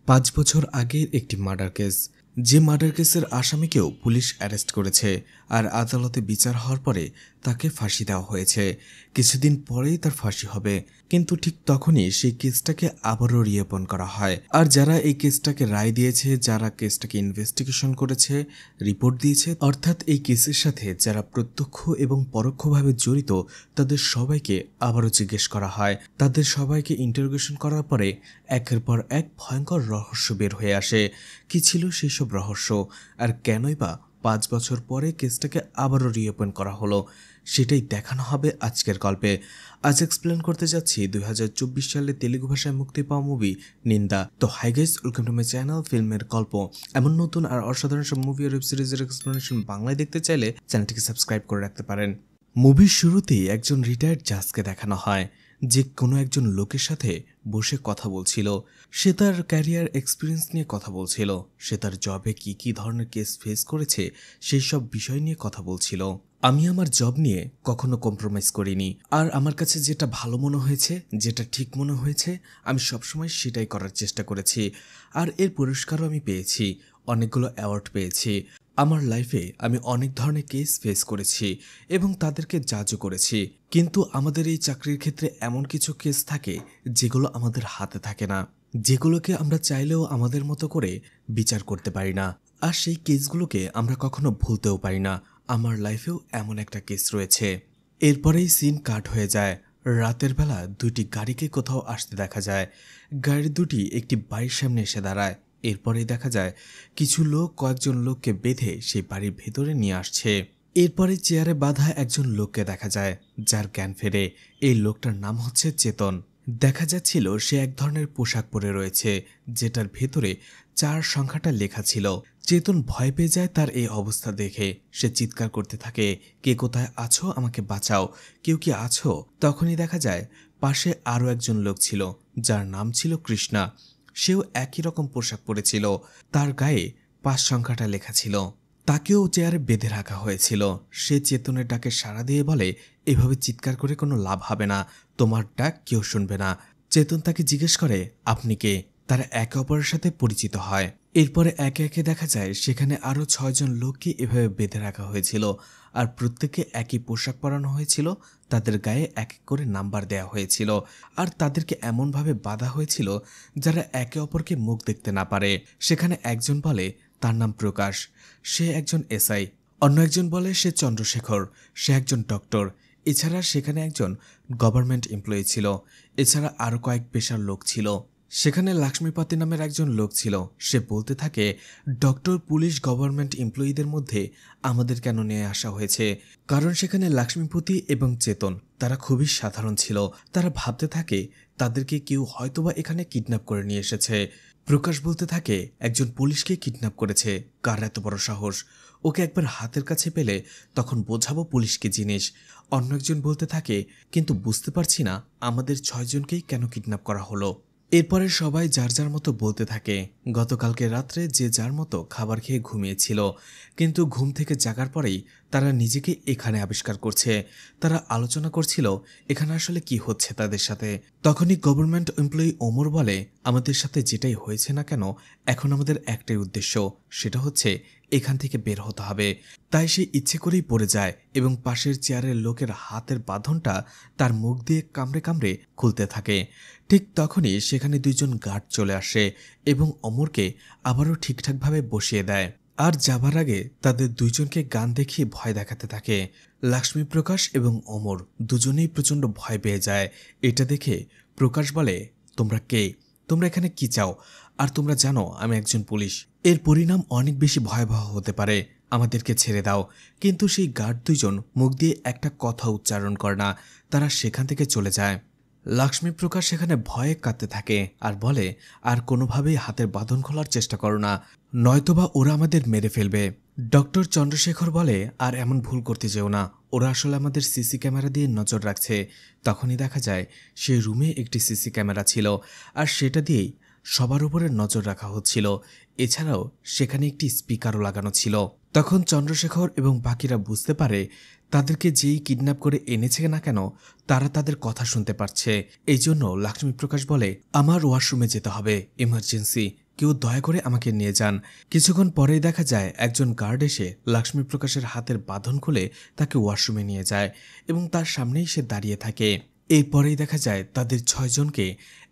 5 বছর আগের একটি মার্ডার কেস। যে মার্ডার কেসের আসামিকেও পুলিশ অ্যারেস্ট করেছে আর আদালতে বিচার হওয়ার পরে তাকে ফাঁসি দেওয়া হয়েছে। কিছুদিন পরেই তার ফাঁসি হবে, কিন্তু ঠিক তখনই সেই কেসটাকে আবারও রিওপেন করা হয়। আর যারা এই কেসটাকে রায় দিয়েছে, যারা কেসটাকে ইনভেস্টিগেশন করেছে, রিপোর্ট দিয়েছে, অর্থাৎ এই কেসের সাথে যারা প্রত্যক্ষ এবং পরোক্ষভাবে জড়িত, তাদের সবাইকে আবারও জিজ্ঞেস করা হয়। তাদের সবাইকে ইন্টারোগেশন করার পরে একের পর এক ভয়ঙ্কর রহস্য বের হয়ে আসে। কি ছিল সেই সব রহস্য, আর কেনই বা 5 বছর পরে কেসটাকে আবারও রিওপেন করা হলো, সেটাই দেখানো হবে আজকের গল্পে। আজ এক্সপ্লেন করতে যাচ্ছি 2024 সালে তেলুগু ভাষায় মুক্তি পাওয়া মুভি নিন্দা। তো hi guys, welcome to my channel ফিল্মের গল্প। এমন নতুন আর অসাধারণ সব মুভি আর ওয়েব সিরিজের এক্সপ্লেনেশন বাংলায় দেখতে চাইলে চ্যানেলটিকে সাবস্ক্রাইব করে রাখতে পারেন। মুভির শুরুতেই একজন রিটায়ার্ড জাজকে দেখানো হয়, যে কোনো একজন লোকের সাথে বসে কথা বলছিল। সে তার ক্যারিয়ার এক্সপিরিয়েন্স নিয়ে কথা বলছিল, সে তার জবে কি কি ধরনের কেস ফেস করেছে সেই সব বিষয় নিয়ে কথা বলছিল। আমি আমার জব নিয়ে কখনো কম্প্রোমাইজ করিনি, আর আমার কাছে যেটা ভালো মনে হয়েছে, যেটা ঠিক মনে হয়েছে, আমি সবসময় সেটাই করার চেষ্টা করেছি। আর এর পুরস্কারও আমি পেয়েছি, অনেকগুলো অ্যাওয়ার্ড পেয়েছি। আমার লাইফে আমি অনেক ধরনের কেস ফেস করেছি এবং তাদেরকে জাজও করেছি, কিন্তু আমাদের এই চাকরির ক্ষেত্রে এমন কিছু কেস থাকে যেগুলো আমাদের হাতে থাকে না, যেগুলোকে আমরা চাইলেও আমাদের মতো করে বিচার করতে পারি না। আর সেই কেসগুলোকে আমরা কখনো ভুলতেও পারি না। আমার লাইফেও এমন একটা কেস রয়েছে। এরপরেই সিন কাট হয়ে যায়। রাতের বেলা দুটি গাড়িকে কোথাও আসতে দেখা যায়। গাড়ি দুটি একটি বাড়ির সামনে এসে দাঁড়ায়। এরপরেই দেখা যায় কিছু লোক কয়েকজন লোককে বেঁধে সেই বাড়ির ভেতরে নিয়ে আসছে। এরপরে চেয়ারে বাঁধা একজন লোককে দেখা যায়, যার জ্ঞান ফেরে। এই লোকটার নাম হচ্ছে চেতন। দেখা যাচ্ছিল সে এক ধরনের পোশাক পরে রয়েছে, যেটার ভেতরে 4 সংখ্যাটা লেখা ছিল। চেতন ভয় পেয়ে যায় তার এই অবস্থা দেখে। সে চিৎকার করতে থাকে, কে কোথায় আছো, আমাকে বাঁচাও, কেউ কি আছো? তখনই দেখা যায় পাশে আরও একজন লোক ছিল, যার নাম ছিল কৃষ্ণা। সেও একই রকম পোশাক পরেছিল, তার গায়ে 5 সংখ্যাটা লেখা ছিল। তাকেও চেয়ারে বেঁধে রাখা হয়েছিল। সে চেতনের ডাকে সাড়া দিয়ে বলে, এভাবে চিৎকার করে কোনো লাভ হবে না, তোমার ডাক কেউ শুনবে না। চেতন তাকে জিজ্ঞেস করে, আপনি কে? তারা একে অপরের সাথে পরিচিত হয়। এরপরে একে একে দেখা যায় সেখানে আরও 6 জন লোককে এভাবে বেঁধে রাখা হয়েছিল, আর প্রত্যেককে একই পোশাক পরানো হয়েছিল। তাদের গায়ে এক এক করে নাম্বার দেওয়া হয়েছিল, আর তাদেরকে এমনভাবে বাঁধা হয়েছিল যারা একে অপরকে মুখ দেখতে না পারে। সেখানে একজন বলে তার নাম প্রকাশ, সে একজন এসআই। অন্য একজন বলে সে চন্দ্রশেখর, সে একজন ডক্টর। এছাড়া সেখানে একজন গভর্নমেন্ট এমপ্লয়ি ছিল। এছাড়া আরও কয়েক পেশার লোক ছিল। সেখানে লক্ষ্মীপতি নামের একজন লোক ছিল। সে বলতে থাকে, ডক্টর, পুলিশ, গভর্নমেন্ট এমপ্লয়িদের মধ্যে আমাদের কেন নিয়ে আসা হয়েছে? কারণ সেখানে লক্ষ্মীপতি এবং চেতন তারা খুবই সাধারণ ছিল। তারা ভাবতে থাকে তাদেরকে কেউ হয়তোবা এখানে কিডন্যাপ করে নিয়ে এসেছে। প্রকাশ বলতে থাকে, একজন পুলিশকে কিডন্যাপ করেছে, কার এত বড় সাহস? ওকে একবার হাতের কাছে পেলে তখন বোঝাবো পুলিশ কি জিনিস। অন্য একজন বলতে থাকে, কিন্তু বুঝতে পারছি না আমাদের 6 জনকেই কেন কিডন্যাপ করা হলো। এরপরে সবাই যার যার মতো বলতে থাকে। গতকালকে রাত্রে যে যার মতো খাবার খেয়ে ঘুমিয়েছিল, কিন্তু ঘুম থেকে জাগার পরেই তারা নিজেকে এখানে আবিষ্কার করছে। তারা আলোচনা করছিল এখানে আসলে কি হচ্ছে তাদের সাথে। তখনই গভর্নমেন্ট এমপ্লয়ি ওমর বলে, আমাদের সাথে যেটাই হয়েছে না কেন, এখন আমাদের একটাই উদ্দেশ্য, সেটা হচ্ছে এখান থেকে বের হতে হবে। তাই সে ইচ্ছে করেই পড়ে যায় এবং পাশের চেয়ারের লোকের হাতের বাঁধনটা তার মুখ দিয়ে কামড়ে কামড়ে খুলতে থাকে। ঠিক তখনই সেখানে 2 জন গার্ড চলে আসে এবং অমরকে আবারও ঠিকঠাকভাবে বসিয়ে দেয়। আর যাবার আগে তাদের 2 জনকে গান দেখিয়ে ভয় দেখাতে থাকে। লক্ষ্মীপ্রকাশ এবং অমর দুজনেই প্রচণ্ড ভয় পেয়ে যায়। এটা দেখে প্রকাশ বলে, তোমরা কে? তোমরা এখানে কি চাও? আর তোমরা জানো আমি একজন পুলিশ। এর পরিণাম অনেক বেশি ভয়াবহ হতে পারে, আমাদেরকে ছেড়ে দাও। কিন্তু সেই গার্ড 2 জন মুখ দিয়ে একটা কথা উচ্চারণ করে না, তারা সেখান থেকে চলে যায়। লক্ষ্মীপ্রকাশ সেখানে ভয়ে কাঁদতে থাকে আর বলে, আর কোনোভাবেই হাতের বাঁধন খোলার চেষ্টা করো না, নয়তোবা ওরা আমাদের মেরে ফেলবে। ডক্টর চন্দ্রশেখর বলে, আর এমন ভুল করতে যেও না, ওরা আসলে আমাদের সিসি ক্যামেরা দিয়ে নজর রাখছে। তখনই দেখা যায় সেই রুমে একটি সিসি ক্যামেরা ছিল, আর সেটা দিয়েই সবার উপরে নজর রাখা হচ্ছিল। এছাড়াও সেখানে একটি স্পিকারও লাগানো ছিল। তখন চন্দ্রশেখর এবং বাকিরা বুঝতে পারে তাদেরকে যেই কিডন্যাপ করে এনেছে না কেন, তারা তাদের কথা শুনতে পারছে। এই জন্য লক্ষ্মীপ্রকাশ বলে, আমার ওয়াশরুমে যেতে হবে, ইমার্জেন্সি। কেউ দয়া করে আমাকে নিয়ে যান। কিছুক্ষণ পরেই দেখা যায় একজন গার্ড এসে লক্ষ্মী প্রকাশের হাতের বাঁধন খুলে তাকে ওয়াশরুমে নিয়ে যায় এবং তার সামনেই সে দাঁড়িয়ে থাকে। এরপরেই দেখা যায় তাদের 6 জনকে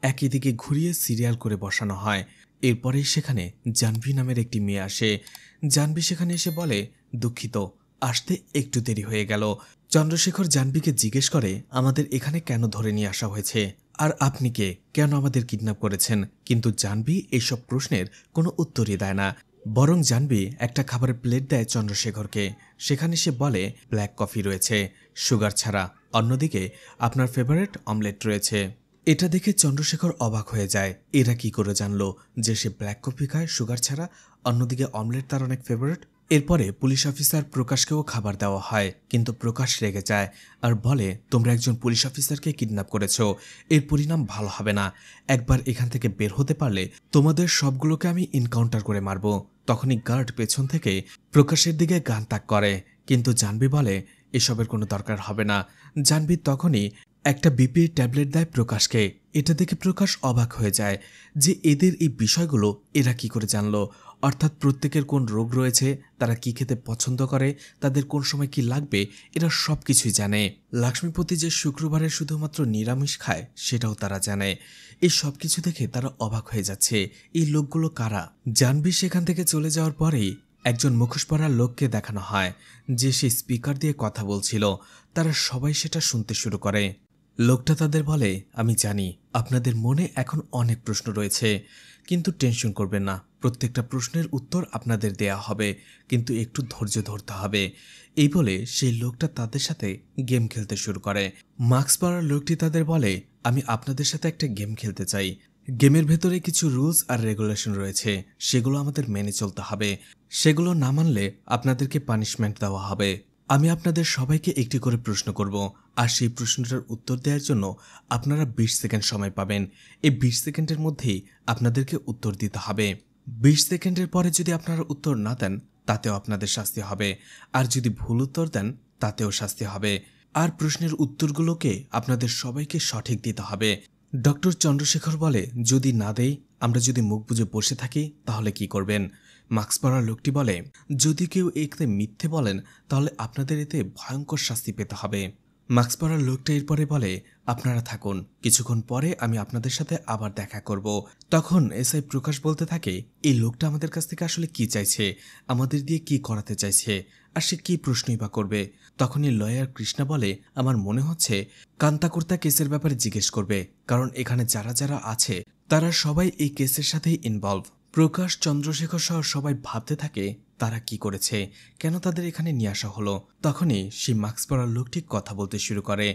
একই দিকে ঘুরিয়ে সিরিয়াল করে বসানো হয়। এরপরেই সেখানে জাহ্নবী নামের একটি মেয়ে আসে। জাহ্নবী সেখানে এসে বলে, দুঃখিত, আসতে একটু দেরি হয়ে গেল। চন্দ্রশেখর জাহ্নবীকে জিজ্ঞেস করে, আমাদের এখানে কেন ধরে নিয়ে আসা হয়েছে, আর আপনি কে, কেন আমাদের কিডন্যাপ করেছেন? কিন্তু জাহ্নবী এইসব প্রশ্নের কোনো উত্তরই দেয় না, বরং জাহ্নবী একটা খাবারের প্লেট দেয় চন্দ্রশেখরকে। সেখানে সে বলে, ব্ল্যাক কফি রয়েছে, সুগার ছাড়া। অন্যদিকে আপনার ফেভারিট অমলেট রয়েছে। এটা দেখে চন্দ্রশেখর অবাক হয়ে যায়। এরা কি করে জানলো যে সে ব্ল্যাক কফি খায় সুগার ছাড়া, অন্যদিকে অমলেট তার অনেক ফেভারিট? এরপরে পুলিশ অফিসার প্রকাশকেও খাবার দেওয়া হয়, কিন্তু প্রকাশ রেগে যায় আর বলে, তোমরা একজন পুলিশ অফিসারকে কিডন্যাপ করেছো, এর পরিণাম ভালো হবে না। একবার এখান থেকে বের হতে পারলে তোমাদের সবগুলোকে আমি এনকাউন্টার করে মারব। তখনই গার্ড পেছন থেকে প্রকাশের দিকে গান তাক করে, কিন্তু জাহ্নবী বলে, এসবের কোনো দরকার হবে না। জাহ্নবী তখনই একটা বিপির ট্যাবলেট দেয় প্রকাশকে। এটা দেখে প্রকাশ অবাক হয়ে যায় যে এদের এই বিষয়গুলো এরা কি করে জানলো, অর্থাৎ প্রত্যেকের কোন রোগ রয়েছে, তারা কি খেতে পছন্দ করে, তাদের কোন সময় কি লাগবে, এরা সব কিছুই জানে। লক্ষ্মীপতি যে শুক্রবারে শুধুমাত্র নিরামিষ খায় সেটাও তারা জানে। এই সব কিছু দেখে তারা অবাক হয়ে যাচ্ছে, এই লোকগুলো কারা? জাহ্নবী সেখান থেকে চলে যাওয়ার পরেই একজন মুখোশ পরা লোককে দেখানো হয় যে সে স্পিকার দিয়ে কথা বলছিল। তারা সবাই সেটা শুনতে শুরু করে। লোকটা তাদের বলে, আমি জানি আপনাদের মনে এখন অনেক প্রশ্ন রয়েছে, কিন্তু টেনশন করবেন না, প্রত্যেকটা প্রশ্নের উত্তর আপনাদের দেয়া হবে, কিন্তু একটু ধৈর্য ধরতে হবে। এই বলে সেই লোকটা তাদের সাথে গেম খেলতে শুরু করে। মাস্ক পরা লোকটি তাদের বলে, আমি আপনাদের সাথে একটা গেম খেলতে চাই। গেমের ভেতরে কিছু রুলস আর রেগুলেশন রয়েছে, সেগুলো আমাদের মেনে চলতে হবে। সেগুলো না মানলে আপনাদেরকে পানিশমেন্ট দেওয়া হবে। আমি আপনাদের সবাইকে একটি করে প্রশ্ন করব, আর সেই প্রশ্নটার উত্তর দেওয়ার জন্য আপনারা 20 সেকেন্ড সময় পাবেন। এই 20 সেকেন্ডের মধ্যেই আপনাদেরকে উত্তর দিতে হবে। 20 সেকেন্ডের পরে যদি আপনারা উত্তর না দেন তাতেও আপনাদের শাস্তি হবে, আর যদি ভুল উত্তর দেন তাতেও শাস্তি হবে। আর প্রশ্নের উত্তরগুলোকে আপনাদের সবাইকে সঠিক দিতে হবে। ডক্টর চন্দ্রশেখর বলে, যদি না দেই, আমরা যদি মুখ বুজে বসে থাকি তাহলে কি করবেন? মাস্ক পরা লোকটি বলে, যদি কেউ এতে মিথ্যে বলেন তাহলে আপনাদের এতে ভয়ঙ্কর শাস্তি পেতে হবে। মাস্ক পরা লোকটা এরপরে বলে, আপনারা থাকুন, কিছুক্ষণ পরে আমি আপনাদের সাথে আবার দেখা করব। তখন এসআই প্রকাশ বলতে থাকে, এই লোকটা আমাদের কাছ থেকে আসলে কি চাইছে, আমাদের দিয়ে কি করাতে চাইছে, আর সে কি প্রশ্নই বা করবে? তখনই লয়ার কৃষ্ণা বলে, আমার মনে হচ্ছে কান্তাকুর্তা কেসের ব্যাপারে জিজ্ঞেস করবে, কারণ এখানে যারা যারা আছে তারা সবাই এই কেসের সাথেই ইনভলভ। প্রকাশ, চন্দ্রশেখর সহ সবাই ভাবতে থাকে তারা কি করেছে, কেন তাদের এখানে নিয়ে আসা হলো। তখনই সেই মাস্ক পরা লোকটি কথা বলতে শুরু করে,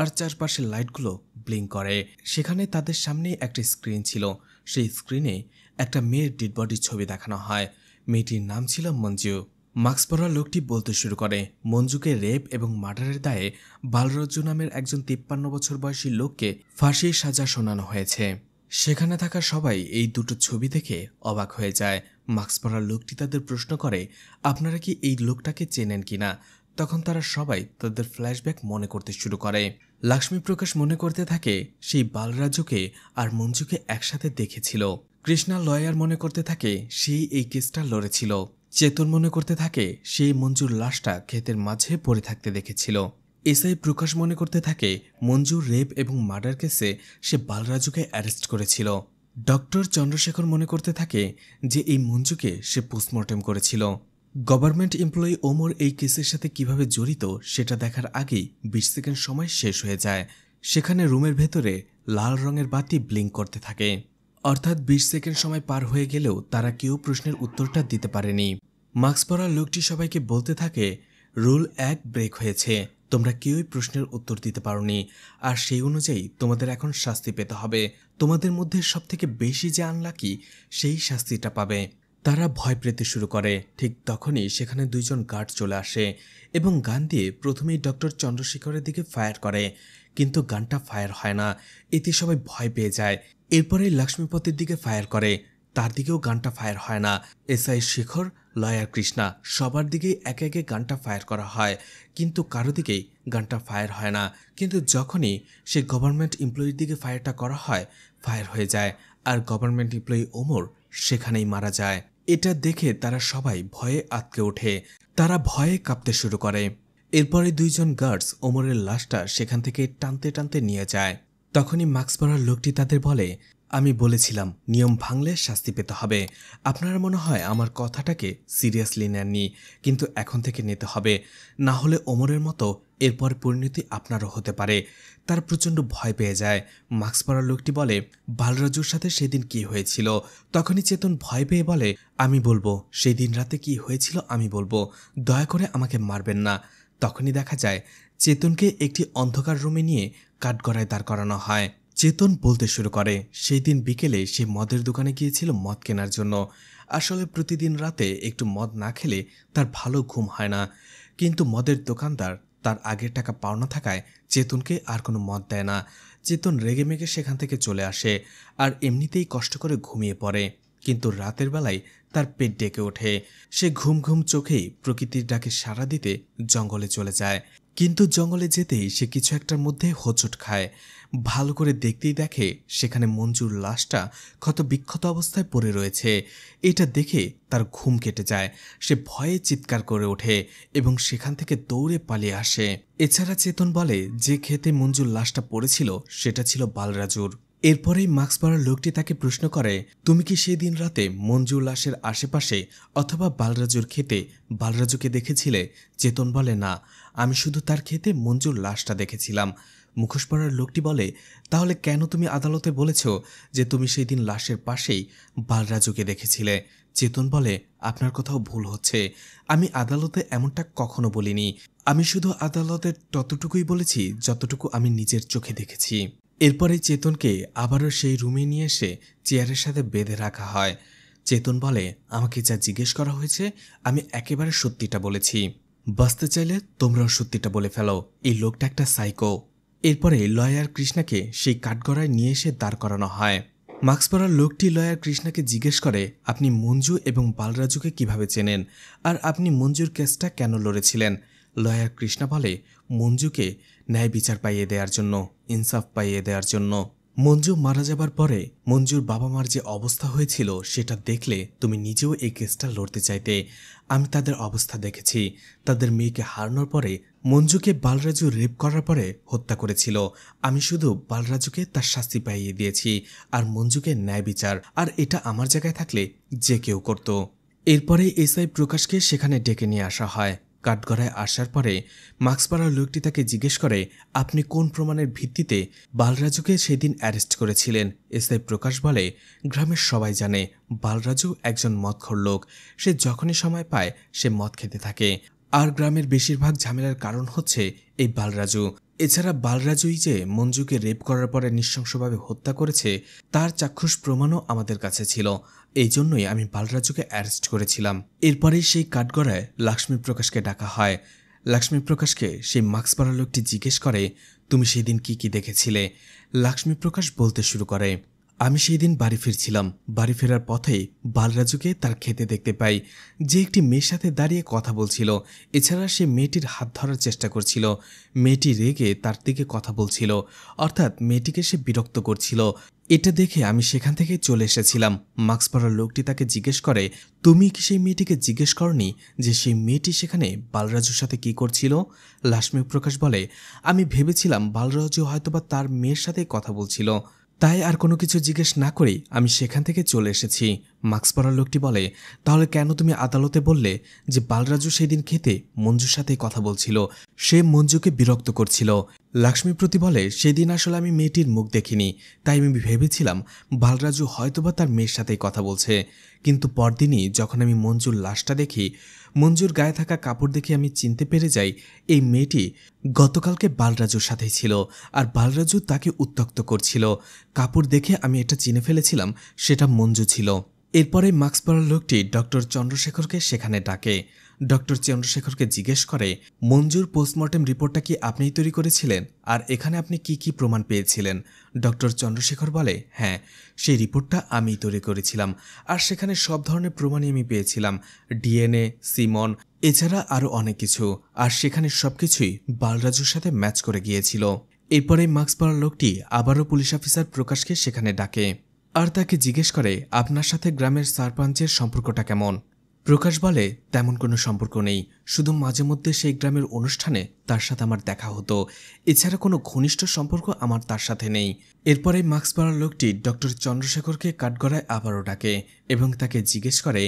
আর চারপাশের লাইটগুলো ব্লিঙ্ক করে। সেখানে তাদের সামনে একটা স্ক্রিন ছিল, সেই স্ক্রিনে একটা মেয়ের ডেড বডির ছবি দেখানো হয়। মেয়েটির নাম ছিল মঞ্জু। মাস্ক পরা লোকটি বলতে শুরু করে, মঞ্জুকে রেপ এবং মার্ডারের দায়ে বালরজ্জু নামের একজন 53 বছর বয়সী লোককে ফাঁসির সাজা শোনানো হয়েছে। সেখানে থাকা সবাই এই দুটো ছবি দেখে অবাক হয়ে যায়। মাস্ক পরা লোকটি তাদের প্রশ্ন করে, আপনারা কি এই লোকটাকে চেনেন কিনা? তখন তারা সবাই তাদের ফ্ল্যাশব্যাক মনে করতে শুরু করে। লক্ষ্মী প্রকাশ মনে করতে থাকে সেই বালরাজুকে আর মঞ্জুকে একসাথে দেখেছিল। কৃষ্ণা লয়ার মনে করতে থাকে সেই এই কেসটা লড়েছিল। চেতন মনে করতে থাকে সেই মঞ্জুর লাশটা ক্ষেতের মাঝে পড়ে থাকতে দেখেছিল। এসআই প্রকাশ মনে করতে থাকে মঞ্জুর রেপ এবং মার্ডার কেসে সে বালরাজুকে অ্যারেস্ট করেছিল। ডক্টর চন্দ্রশেখর মনে করতে থাকে যে এই মঞ্জুকে সে পোস্টমর্টেম করেছিল। গভর্নমেন্ট এমপ্লয়ি ওমর এই কেসের সাথে কিভাবে জড়িত সেটা দেখার আগেই 20 সেকেন্ড সময় শেষ হয়ে যায়। সেখানে রুমের ভেতরে লাল রঙের বাতি ব্লিঙ্ক করতে থাকে, অর্থাৎ 20 সেকেন্ড সময় পার হয়ে গেলেও তারা কেউ প্রশ্নের উত্তরটা দিতে পারেনি। মাস্ক পরা লোকটি সবাইকে বলতে থাকে, রুল 1 ব্রেক হয়েছে, তোমরা কেউই প্রশ্নের উত্তর দিতে পারোনি, আর সেই অনুযায়ী তোমাদের এখন শাস্তি পেতে হবে। তোমাদের মধ্যে সবথেকে বেশি যে আনলাকি সেই শাস্তিটা পাবে। তারা ভয় পেতে শুরু করে। ঠিক তখনই সেখানে 2 জন গার্ড চলে আসে এবং গান দিয়ে প্রথমেই ডক্টর চন্দ্রশেখরের দিকে ফায়ার করে, কিন্তু গানটা ফায়ার হয় না। এতে সবাই ভয় পেয়ে যায়। এরপরে লক্ষ্মীপতির দিকে ফায়ার করে, তার দিকেও গানটা ফায়ার হয় না। এসআই শেখর, লয়ার কৃষ্ণা সবার দিকেই একে একে গানটা ফায়ার করা হয়, কিন্তু কারো দিকেই গানটা ফায়ার হয় না। কিন্তু যখনই সে গভর্নমেন্ট এমপ্লয়ির দিকে ফায়ারটা করা হয়, ফায়ার হয়ে যায়, আর গভর্নমেন্ট এমপ্লয়ি ওমর সেখানেই মারা যায়। এটা দেখে তারা সবাই ভয়ে আঁতকে ওঠে। তারা ভয়ে কাঁপতে শুরু করে। এরপরে দুইজন গার্ডস ওমরের লাশটা সেখান থেকে টানতে টানতে নিয়ে যায়। তখনই মাস্ক পরা লোকটি তাদের বলে, আমি বলেছিলাম নিয়ম ভাঙলে শাস্তি পেতে হবে। আপনারা মনে হয় আমার কথাটাকে সিরিয়াসলি নেননি, কিন্তু এখন থেকে নিতে হবে, না হলে ওমরের মতো এরপর পরিণতি আপনারও হতে পারে। তার প্রচণ্ড ভয় পেয়ে যায়। মাস্ক পরা লোকটি বলে, বালরাজুর সাথে সেদিন কি হয়েছিল? তখনই চেতন ভয় পেয়ে বলে, আমি বলবো সেই দিন রাতে কি হয়েছিল, আমি বলবো, দয়া করে আমাকে মারবেন না। তখনই দেখা যায় চেতনকে একটি অন্ধকার রুমে নিয়ে কাঠগড়ায় দাঁড় করানো হয়। চেতন বলতে শুরু করে সেই দিন বিকেলে সে মদের দোকানে গিয়েছিল মদ কেনার জন্য। আসলে প্রতিদিন রাতে একটু মদ না খেলে তার ভালো ঘুম হয় না, কিন্তু মদের দোকানদার তার আগের টাকা পাওনা থাকায় চেতনকে আর কোনো মদ দেয় না। চেতন রেগেমেগে সেখান থেকে চলে আসে আর এমনিতেই কষ্ট করে ঘুমিয়ে পড়ে। কিন্তু রাতের বেলায় তার পেট ডেকে ওঠে। সে ঘুম ঘুম চোখেই প্রকৃতির ডাকে সাড়া দিতে জঙ্গলে চলে যায়। কিন্তু জঙ্গলে যেতেই সে কিছু একটার মধ্যে হোঁচট খায়। ভালো করে দেখতেই দেখে সেখানে মঞ্জুর লাশটা ক্ষত বিক্ষত অবস্থায় পড়ে রয়েছে। এটা দেখে তার ঘুম কেটে যায়। সে ভয়ে চিৎকার করে ওঠে এবং সেখান থেকে দৌড়ে পালিয়ে আসে। এছাড়া চেতন বলে যে ক্ষেতে মঞ্জুর লাশটা পড়েছিল সেটা ছিল বালরাজুর। এরপরেই মাস্ক পরা লোকটি তাকে প্রশ্ন করে, তুমি কি সেদিন রাতে মঞ্জুর লাশের আশেপাশে অথবা বালরাজুর ক্ষেতে বালরাজুকে দেখেছিলে? চেতন বলে, না, আমি শুধু তার ক্ষেতে মঞ্জুর লাশটা দেখেছিলাম। মুখোশ পরার লোকটি বলে, তাহলে কেন তুমি আদালতে বলেছ যে তুমি সেই দিন লাশের পাশেই বালরাজুকে দেখেছিলে? চেতন বলে, আপনার কোথাও ভুল হচ্ছে। আমি আদালতে এমনটা কখনো বলিনি। আমি শুধু আদালতে ততটুকুই বলেছি যতটুকু আমি নিজের চোখে দেখেছি। এরপরে চেতনকে আবারও সেই রুমে নিয়ে এসে চেয়ারের সাথে বেঁধে রাখা হয়। চেতন বলে, আমাকে যা জিজ্ঞেস করা হয়েছে আমি একেবারে সত্যিটা বলেছি। বাঁচতে চাইলে তোমরাও সত্যিটা বলে ফেলো, এই লোকটা একটা সাইকো। এরপরে লয়ার কৃষ্ণাকে সেই কাঠগড়ায় নিয়ে এসে দাঁড় করানো হয়। মাস্ক পরা লোকটি লয়ার কৃষ্ণাকে জিজ্ঞেস করে, আপনি মঞ্জু এবং বালরাজুকে কিভাবে চেনেন, আর আপনি মঞ্জুর কেসটা কেন লড়েছিলেন? লয়ার কৃষ্ণা বলে, মঞ্জুকে ন্যায় বিচার পাইয়ে দেওয়ার জন্য, ইনসাফ পাইয়ে দেওয়ার জন্য। মঞ্জু মারা যাবার পরে মঞ্জুর বাবা মার যে অবস্থা হয়েছিল সেটা দেখলে তুমি নিজেও এই কেসটা লড়তে চাইতে। আমি তাদের অবস্থা দেখেছি। তাদের মেয়েকে হারানোর পরে মঞ্জুকে বালরাজু রেপ করার পরে হত্যা করেছিল। আমি শুধু বালরাজুকে তার শাস্তি পাইয়ে দিয়েছি আর মঞ্জুকে ন্যায় বিচার, আর এটা আমার জায়গায় থাকলে যে কেউ করত। এরপরে এসআই প্রকাশকে সেখানে ডেকে নিয়ে আসা হয়। কাঠগড়ায় আসার পরে মাস্ক পরা লোকটি তাকে জিজ্ঞেস করে, আপনি কোন প্রমাণের ভিত্তিতে বালরাজুকে সেদিন অ্যারেস্ট করেছিলেন? এসআই প্রকাশ বলে, গ্রামের সবাই জানে বালরাজু একজন মদখোর লোক। সে যখনই সময় পায় সে মদ খেতে থাকে, আর গ্রামের বেশিরভাগ ঝামেলার কারণ হচ্ছে এই বালরাজু। এছাড়া বালরাজুই যে মঞ্জুকে রেপ করার পরে নৃশংসভাবে হত্যা করেছে তার চাক্ষুষ প্রমাণও আমাদের কাছে ছিল। এই জন্যই আমি বালরাজুকে অ্যারেস্ট করেছিলাম। এরপরেই সেই কাঠগড়ায় লক্ষ্মী প্রকাশকে ডাকা হয়। লক্ষ্মী প্রকাশকে সেই মাস্ক পরা লোকটি জিজ্ঞেস করে, তুমি সেদিন কি কি দেখেছিলে? লক্ষ্মী প্রকাশ বলতে শুরু করে, আমি সেই দিন বাড়ি ফিরছিলাম। বাড়ি ফেরার পথেই বালরাজুকে তার খেতে দেখতে পাই, যে একটি মেয়ের সাথে দাঁড়িয়ে কথা বলছিল। এছাড়া সে মেয়েটির হাত ধরার চেষ্টা করছিল। মেয়েটি রেগে তার দিকে কথা বলছিল, অর্থাৎ মেয়েটিকে সে বিরক্ত করছিল। এটা দেখে আমি সেখান থেকে চলে এসেছিলাম। মাস্ক পরা লোকটি তাকে জিজ্ঞেস করে, তুমি কি সেই মেয়েটিকে জিজ্ঞেস করনি যে সেই মেয়েটি সেখানে বালরাজুর সাথে কি করছিল? লক্ষ্মী প্রকাশ বলে, আমি ভেবেছিলাম বালরাজু হয়তোবা তার মেয়ের সাথে কথা বলছিল, তাই আর কোনো কিছু জিজ্ঞেস না করেই আমি সেখান থেকে চলে এসেছি। মাস্ক পরা লোকটি বলে, তাহলে কেন তুমি আদালতে বললে যে বালরাজু সেদিন খেতে মঞ্জুর সাথে কথা বলছিল, সে মঞ্জুকে বিরক্ত করছিল? লক্ষ্মীপ্রতি বলে, সেদিন আসলে আমি মেয়েটির মুখ দেখিনি, তাই আমি ভেবেছিলাম বালরাজু হয়তোবা তার মেয়ের সাথেই কথা বলছে। কিন্তু পরদিনই যখন আমি মঞ্জুর লাশটা দেখি, মঞ্জুর গায়ে থাকা কাপড় দেখে আমি চিনতে পেরে যাই এই মেয়েটি গতকালকে বালরাজুর সাথেই ছিল, আর বালরাজু তাকে উত্ত্যক্ত করছিল। কাপড় দেখে আমি এটা চিনে ফেলেছিলাম সেটা মঞ্জু ছিল। এরপরে মাস্ক পরা লোকটি ডক্টর চন্দ্রশেখরকে সেখানে ডাকে। ডক্টর চন্দ্রশেখরকে জিজ্ঞেস করে, মঞ্জুর পোস্টমর্টেম রিপোর্টটা কি আপনিই তৈরি করেছিলেন, আর এখানে আপনি কি কি প্রমাণ পেয়েছিলেন? ডক্টর চন্দ্রশেখর বলে, হ্যাঁ, সেই রিপোর্টটা আমিই তৈরি করেছিলাম, আর সেখানে সব ধরনের প্রমাণই আমি পেয়েছিলাম, ডিএনএ, সিমন, এছাড়া আরও অনেক কিছু, আর সেখানে সবকিছুই বালরাজুর সাথে ম্যাচ করে গিয়েছিল। এরপরে মাস্ক পরা লোকটি আবারও পুলিশ অফিসার প্রকাশকে সেখানে ডাকে। আর তাকে জিজ্ঞেস করে আপনার সাথে গ্রামের সারপঞ্চের সম্পর্কটা কেমন। প্রকাশ বলে তেমন কোনো সম্পর্ক নেই, শুধু মাঝে মধ্যে সেই গ্রামের অনুষ্ঠানে তার সাথে আমার দেখা হতো, এছাড়া কোনো ঘনিষ্ঠ সম্পর্ক আমার তার সাথে নেই। এরপরে মাস্ক পরা লোকটি ডক্টর চন্দ্রশেখরকে কাঠগড়ায় আবারও ডাকে এবং তাকে জিজ্ঞেস করে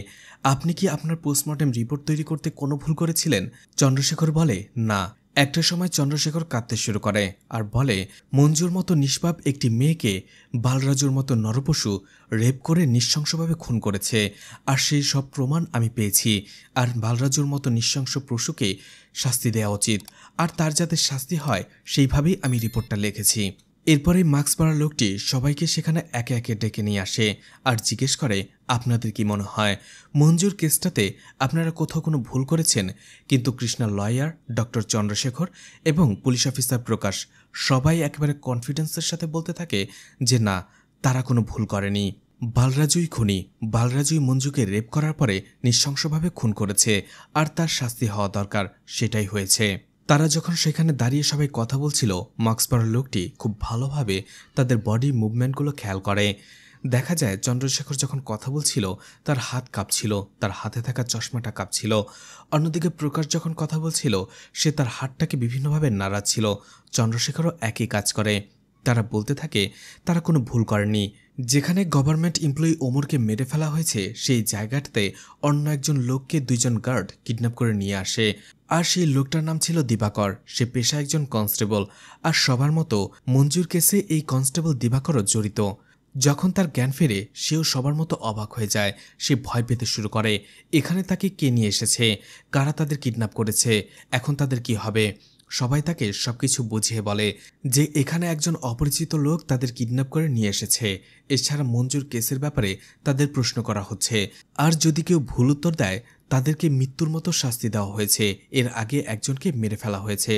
আপনি কি আপনার পোস্টমর্টেম রিপোর্ট তৈরি করতে কোনো ভুল করেছিলেন। চন্দ্রশেখর বলে না। একটা সময় চন্দ্রশেখর কাঁদতে শুরু করে আর বলে মঞ্জুর মতো নিষ্পাপ একটি মেয়েকে বালরাজুর মতো নরপশু রেপ করে নৃশংসভাবে খুন করেছে, আর সেই সব প্রমাণ আমি পেয়েছি, আর বালরাজুর মতো নৃশংস পশুকে শাস্তি দেওয়া উচিত, আর তার যাতে শাস্তি হয় সেইভাবেই আমি রিপোর্টটা লিখেছি। এরপরে মাস্ক পরা লোকটি সবাইকে সেখানে একে একে ডেকে নিয়ে আসে আর জিজ্ঞেস করে আপনাদের কি মনে হয় মঞ্জুর কেসটাতে আপনারা কোথাও কোনো ভুল করেছেন। কিন্তু কৃষ্ণা লয়ার, ডক্টর চন্দ্রশেখর এবং পুলিশ অফিসার প্রকাশ সবাই একেবারে কনফিডেন্সের সাথে বলতে থাকে যে না, তারা কোনো ভুল করেনি। বালরাজুই খুনি, বালরাজুই মঞ্জুকে রেপ করার পরে নৃশংসভাবে খুন করেছে, আর তার শাস্তি হওয়া দরকার, সেটাই হয়েছে। তারা যখন সেখানে দাঁড়িয়ে সবাই কথা বলছিল, মাস্ক পরা লোকটি খুব ভালোভাবে তাদের বডি মুভমেন্টগুলো খেয়াল করে। দেখা যায় চন্দ্রশেখর যখন কথা বলছিল তার হাত কাঁপছিল, তার হাতে থাকা চশমাটা কাঁপছিল। অন্যদিকে প্রকাশ যখন কথা বলছিল সে তার হাতটাকে বিভিন্নভাবে নাড়াচ্ছিল। চন্দ্রশেখরও একই কাজ করে। তারা বলতে থাকে তারা কোনো ভুল করেনি। যেখানে গভর্নমেন্ট এমপ্লয়ি ওমরকে মেরে ফেলা হয়েছে সেই জায়গাটাতে অন্য একজন লোককে দুইজন গার্ড কিডন্যাপ করে নিয়ে আসে, আর সেই লোকটার নাম ছিল দিবাকর। সে পেশা একজন কনস্টেবল, আর সবার মতো মঞ্জুর কেসে এই কনস্টেবল দিবাকরও জড়িত। যখন তার জ্ঞান ফেরে সেও সবার মতো অবাক হয়ে যায়, সে ভয় পেতে শুরু করে। এখানে তাকে কে নিয়ে এসেছে, কারা তাদের কিডন্যাপ করেছে, এখন তাদের কি হবে। সবাই তাকে সবকিছু বুঝিয়ে বলে যে এখানে একজন অপরিচিত লোক তাদের কিডন্যাপ করে নিয়ে এসেছে, এছাড়া মঞ্জুর কেসের ব্যাপারে তাদের প্রশ্ন করা হচ্ছে, আর যদি কেউ ভুল উত্তর দেয় তাদেরকে মৃত্যুর মতো শাস্তি দেওয়া হয়েছে, এর আগে একজনকে মেরে ফেলা হয়েছে।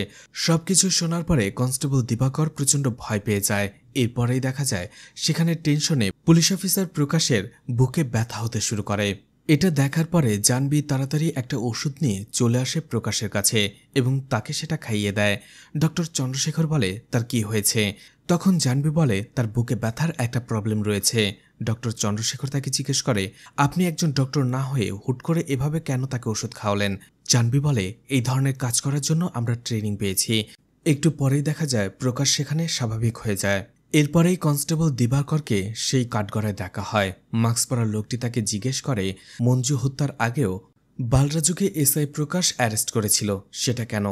সবকিছু শোনার পরে কনস্টেবল দিবাকর প্রচণ্ড ভয় পেয়ে যায়। এরপরেই দেখা যায় সেখানে টেনশনে পুলিশ অফিসার প্রকাশের বুকে ব্যথা হতে শুরু করে। এটা দেখার পরে জাহ্নবী তাড়াতাড়ি একটা ওষুধ নিয়ে চলে আসে প্রকাশের কাছে এবং তাকে সেটা খাইয়ে দেয়। ডক্টর চন্দ্রশেখর বলে তার কি হয়েছে। তখন জাহ্নবী বলে তার বুকে ব্যথার একটা প্রবলেম রয়েছে। ডক্টর চন্দ্রশেখর তাকে জিজ্ঞেস করে আপনি একজন ডক্টর না হয়ে হুট করে এভাবে কেন তাকে ওষুধ খাওয়ালেন। জাহ্নবী বলে এই ধরনের কাজ করার জন্য আমরা ট্রেনিং পেয়েছি। একটু পরেই দেখা যায় প্রকাশ সেখানে স্বাভাবিক হয়ে যায়। এরপরেই কনস্টেবল দিবাকরকে সেই কাঠগড়ায় ডাকা হয়। মাস্ক পরা লোকটি তাকে জিজ্ঞেস করে মঞ্জু হত্যার আগেও বালরাজুকে এসআই প্রকাশ অ্যারেস্ট করেছিল, সেটা কেন।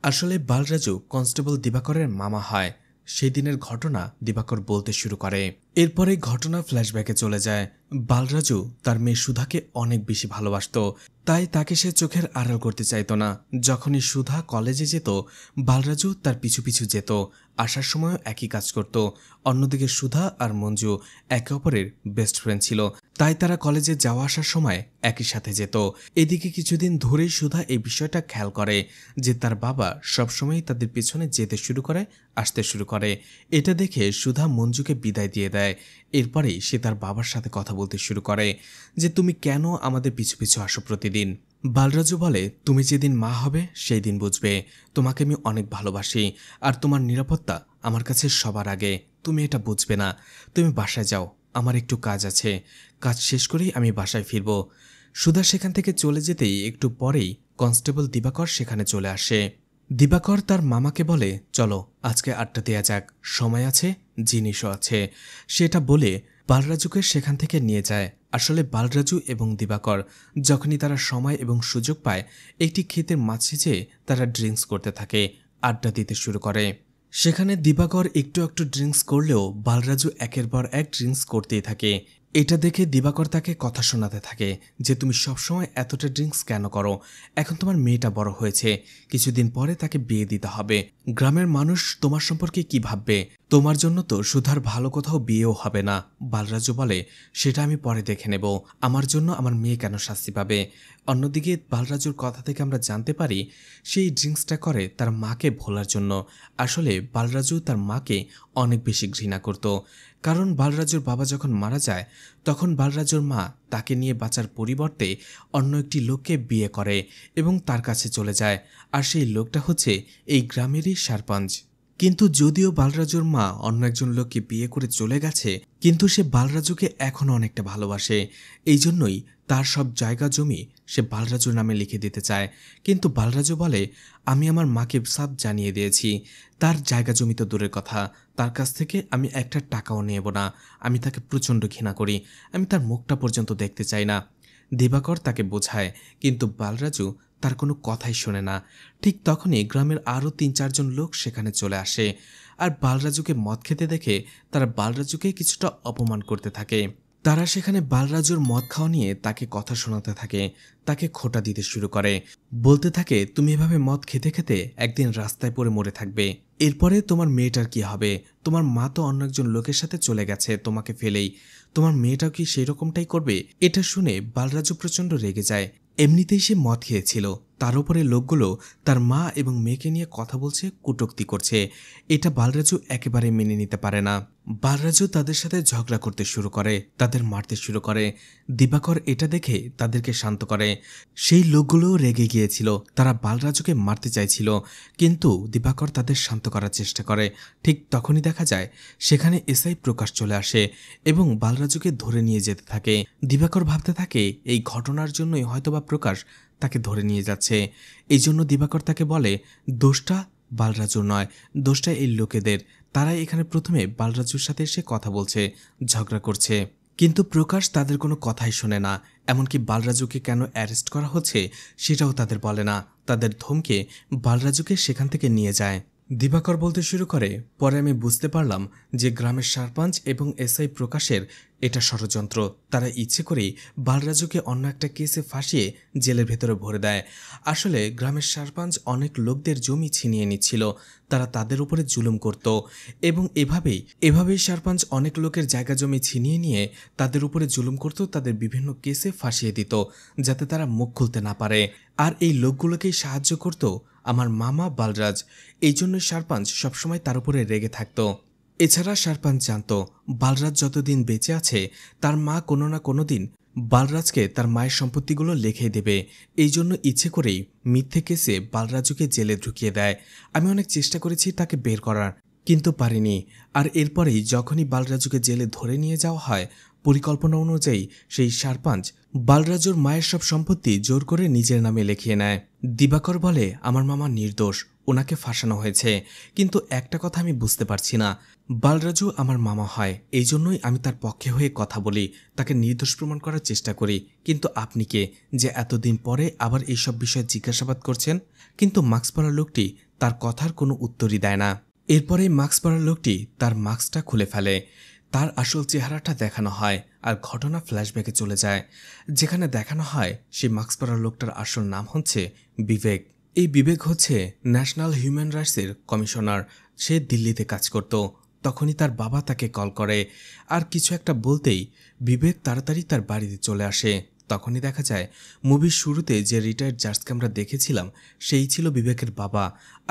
আসলে বালরাজু কনস্টেবল দিবাকরের মামা হয়। সেই দিনের ঘটনা দিবাকর বলতে শুরু করে। এরপরে ঘটনা ফ্ল্যাশব্যাকে চলে যায়। বালরাজু তার মেয়ে সুধাকে অনেক বেশি ভালোবাসত, তাই তাকে সে চোখের আড়াল করতে চাইত না। যখনই সুধা কলেজে যেত বালরাজু তার পিছু পিছু যেত, আসার সময়ও একই কাজ করত। অন্যদিকে সুধা আর মঞ্জু একে অপরের বেস্ট ফ্রেন্ড ছিল, তাই তারা কলেজে যাওয়া আসার সময় একই সাথে যেত। এদিকে কিছুদিন ধরেই সুধা এই বিষয়টা খেয়াল করে যে তার বাবা সবসময়ই তাদের পিছনে যেতে শুরু করে, আসতে শুরু করে। এটা দেখে সুধা মঞ্জুকে বিদায় দিয়ে দেয়। এরপরেই সে তার বাবার সাথে কথা বলতে শুরু করে যে তুমি কেন আমাদের পিছু পিছু আসো প্রতিদিন। বালরাজু বলে তুমি যেদিন মা হবে সেই দিন বুঝবে, তোমাকে আমি অনেক ভালোবাসি, আর তোমার নিরাপত্তা আমার কাছে সবার আগে, তুমি এটা বুঝবে না। তুমি বাসায় যাও, আমার একটু কাজ আছে, কাজ শেষ করেই আমি বাসায় ফিরব। সুধা সেখান থেকে চলে যেতেই একটু পরেই কনস্টেবল দিবাকর সেখানে চলে আসে। দিবাকর তার মামাকে বলে চলো আজকে আড্ডা দেয়া যাক, সময় আছে, জিনিসও আছে। সেটা বলে বালরাজুকে সেখান থেকে নিয়ে যায়। আসলে বালরাজু এবং দিবাকর যখনই তারা সময় এবং সুযোগ পায় একটি ক্ষেতের মাঝে যেয়ে তারা ড্রিঙ্কস করতে থাকে, আড্ডা দিতে শুরু করে। সেখানে দিবাকর একটু একটু ড্রিঙ্কস করলেও বালরাজু একের পর এক ড্রিঙ্কস করতেই থাকে। এটা দেখে দিবাকর তাকে কথা শোনাতে থাকে যে তুমি সবসময় এতটা ড্রিঙ্কস কেন করো, এখন তোমার মেয়েটা বড় হয়েছে, কিছুদিন পরে তাকে বিয়ে দিতে হবে, গ্রামের মানুষ তোমার সম্পর্কে কি ভাববে, তোমার জন্য তো সুধার ভালো কোথাও বিয়েও হবে না। বালরাজু বলে সেটা আমি পরে দেখে নেব, আমার জন্য আমার মেয়ে কেন শাস্তি পাবে। অন্যদিকে বালরাজুর কথা থেকে আমরা জানতে পারি সেই ড্রিঙ্কসটা করে তার মাকে ভোলার জন্য। আসলে বালরাজু তার মাকে অনেক বেশি ঘৃণা করত, কারণ বালরাজুর বাবা যখন মারা যায় তখন বালরাজুর মা তাকে নিয়ে বাঁচার পরিবর্তে অন্য একটি লোককে বিয়ে করে এবং তার কাছে চলে যায়, আর সেই লোকটা হচ্ছে এই গ্রামেরই সারপঞ্চ। কিন্তু যদিও বালরাজুর মা অন্য একজন লোককে বিয়ে করে চলে গেছে, কিন্তু সে বালরাজুকে এখনও অনেকটা ভালোবাসে। এই জন্যই তার সব জায়গা জমি সে বালরাজুর নামে লিখে দিতে চায়। কিন্তু বালরাজু বলে, আমি আমার মাকে সব জানিয়ে দিয়েছি, তার জায়গা জমি তো দূরের কথা, তার কাছ থেকে আমি একটা টাকাও নেব না। আমি তাকে প্রচণ্ড ঘৃণা করি, আমি তার মুখটা পর্যন্ত দেখতে চাই না। দিবাকর তাকে বোঝায়, কিন্তু বালরাজু তার কোনো কথাই শোনে না। ঠিক তখনই গ্রামের আরও ৩-৪ জন লোক সেখানে চলে আসে, আর বালরাজুকে মদ খেতে দেখে তারা বালরাজুকে কিছুটা অপমান করতে থাকে। তারা সেখানে বালরাজুর মদ খাওয়া নিয়ে তাকে কথা শোনাতে থাকে, তাকে খোঁটা দিতে শুরু করে, বলতে থাকে, তুমি এভাবে মদ খেতে খেতে একদিন রাস্তায় পড়ে মরে থাকবে, এরপরে তোমার মেয়েটার কি হবে? তোমার মা তো অন্য একজন লোকের সাথে চলে গেছে তোমাকে ফেলেই, তোমার মেয়েটাও কি সেই রকমটাই করবে? এটা শুনে বালরাজু প্রচণ্ড রেগে যায়। এমনিতেই সে মদ খেয়েছিল, তার উপরে লোকগুলো তার মা এবং মেয়েকে নিয়ে কথা বলছে, কটূক্তি করছে। এটা বালরাজু একেবারে মেনে নিতে পারে না। বালরাজু তাদের সাথে ঝগড়া করতে শুরু করে, তাদের মারতে শুরু করে। দিবাকর এটা দেখে তাদেরকে শান্ত করে। সেই লোকগুলোও রেগে গিয়েছিল, তারা বালরাজুকে মারতে চাইছিল, কিন্তু দিবাকর তাদের শান্ত করার চেষ্টা করে। ঠিক তখনই দেখা যায় সেখানে এসআই প্রকাশ চলে আসে এবং বালরাজুকে ধরে নিয়ে যেতে থাকে। দিবাকর ভাবতে থাকে এই ঘটনার জন্যই হয়তোবা প্রকাশ তাকে ধরে নিয়ে যাচ্ছে। এই জন্য দিবাকর তাকে বলে, দোষটা বালরাজুর নয়, দোষটা এই লোকেদের, তারাই এখানে প্রথমে বালরাজুর সাথে এসে কথা বলছে, ঝগড়া করছে। কিন্তু প্রকাশ তাদের কোনো কথাই শোনে না, এমনকি বালরাজুকে কেন অ্যারেস্ট করা হচ্ছে সেটাও তাদের বলে না। তাদের ধমকে বালরাজুকে সেখান থেকে নিয়ে যায়। দিবাকর বলতে শুরু করে, পরে আমি বুঝতে পারলাম যে গ্রামের সারপঞ্চ এবং এসআই প্রকাশের এটা ষড়যন্ত্র। তারা ইচ্ছে করেই বালরাজুকে অন্য একটা কেসে ফাঁসিয়ে জেলের ভেতরে ভরে দেয়। আসলে গ্রামের সারপঞ্চ অনেক লোকদের জমি ছিনিয়ে নিচ্ছিল, তারা তাদের উপরে জুলুম করত এবং এভাবেই সারপঞ্চ অনেক লোকের জায়গা জমি ছিনিয়ে নিয়ে তাদের উপরে জুলুম করত, তাদের বিভিন্ন কেসে ফাঁসিয়ে দিত যাতে তারা মুখ খুলতে না পারে। আর এই লোকগুলোকেই সাহায্য করত আমার মামা বালরাজ। এই জন্যই সারপঞ্চ সবসময় তার উপরে রেগে থাকত। এছাড়া সারপঞ্চ জানত বালরাজ যতদিন বেঁচে আছে তার মা কোনো না কোনো দিন বালরাজকে তার মায়ের সম্পত্তিগুলো লিখে দেবে। এই জন্য ইচ্ছে করেই মিথ্যে কেসে বালরাজুকে জেলে ঢুকিয়ে দেয়। আমি অনেক চেষ্টা করেছি তাকে বের করার, কিন্তু পারিনি। আর এরপরেই যখনই বালরাজুকে জেলে ধরে নিয়ে যাওয়া হয়, পরিকল্পনা অনুযায়ী সেই সারপঞ্চ বালরাজুর মায়ের সব সম্পত্তি জোর করে নিজের নামে লিখিয়ে নেয়। দিবাকর বলে, আমার মামা নির্দোষ, ওনাকে ফাঁসানো হয়েছে। কিন্তু একটা কথা আমি বুঝতে পারছি না, বালরাজু আমার মামা হয়, এই জন্যই আমি তার পক্ষে হয়ে কথা বলি, তাকে নির্দোষ প্রমাণ করার চেষ্টা করি। কিন্তু আপনি কে যে এতদিন পরে আবার এইসব বিষয়ে জিজ্ঞাসাবাদ করছেন? কিন্তু মাস্ক পরা লোকটি তার কথার কোনো উত্তরই দেয় না। এরপরে মাস্ক পরা লোকটি তার মাস্কটা খুলে ফেলে, তার আসল চেহারাটা দেখানো হয়, আর ঘটনা ফ্ল্যাশব্যাকে চলে যায়, যেখানে দেখানো হয় সেই মাস্ক পরা লোকটার আসল নাম হচ্ছে বিবেক। এই বিবেক হচ্ছে ন্যাশনাল হিউম্যান রাইটসের কমিশনার, সে দিল্লিতে কাজ করত। তখনই তার বাবা তাকে কল করে, আর কিছু একটা বলতেই বিবেক তাড়াতাড়ি তার বাড়িতে চলে আসে। তখনই দেখা যায় মুভির শুরুতে যে রিটায়ার্ড জাজকে আমরা দেখেছিলাম সেই ছিল বিবেকের বাবা,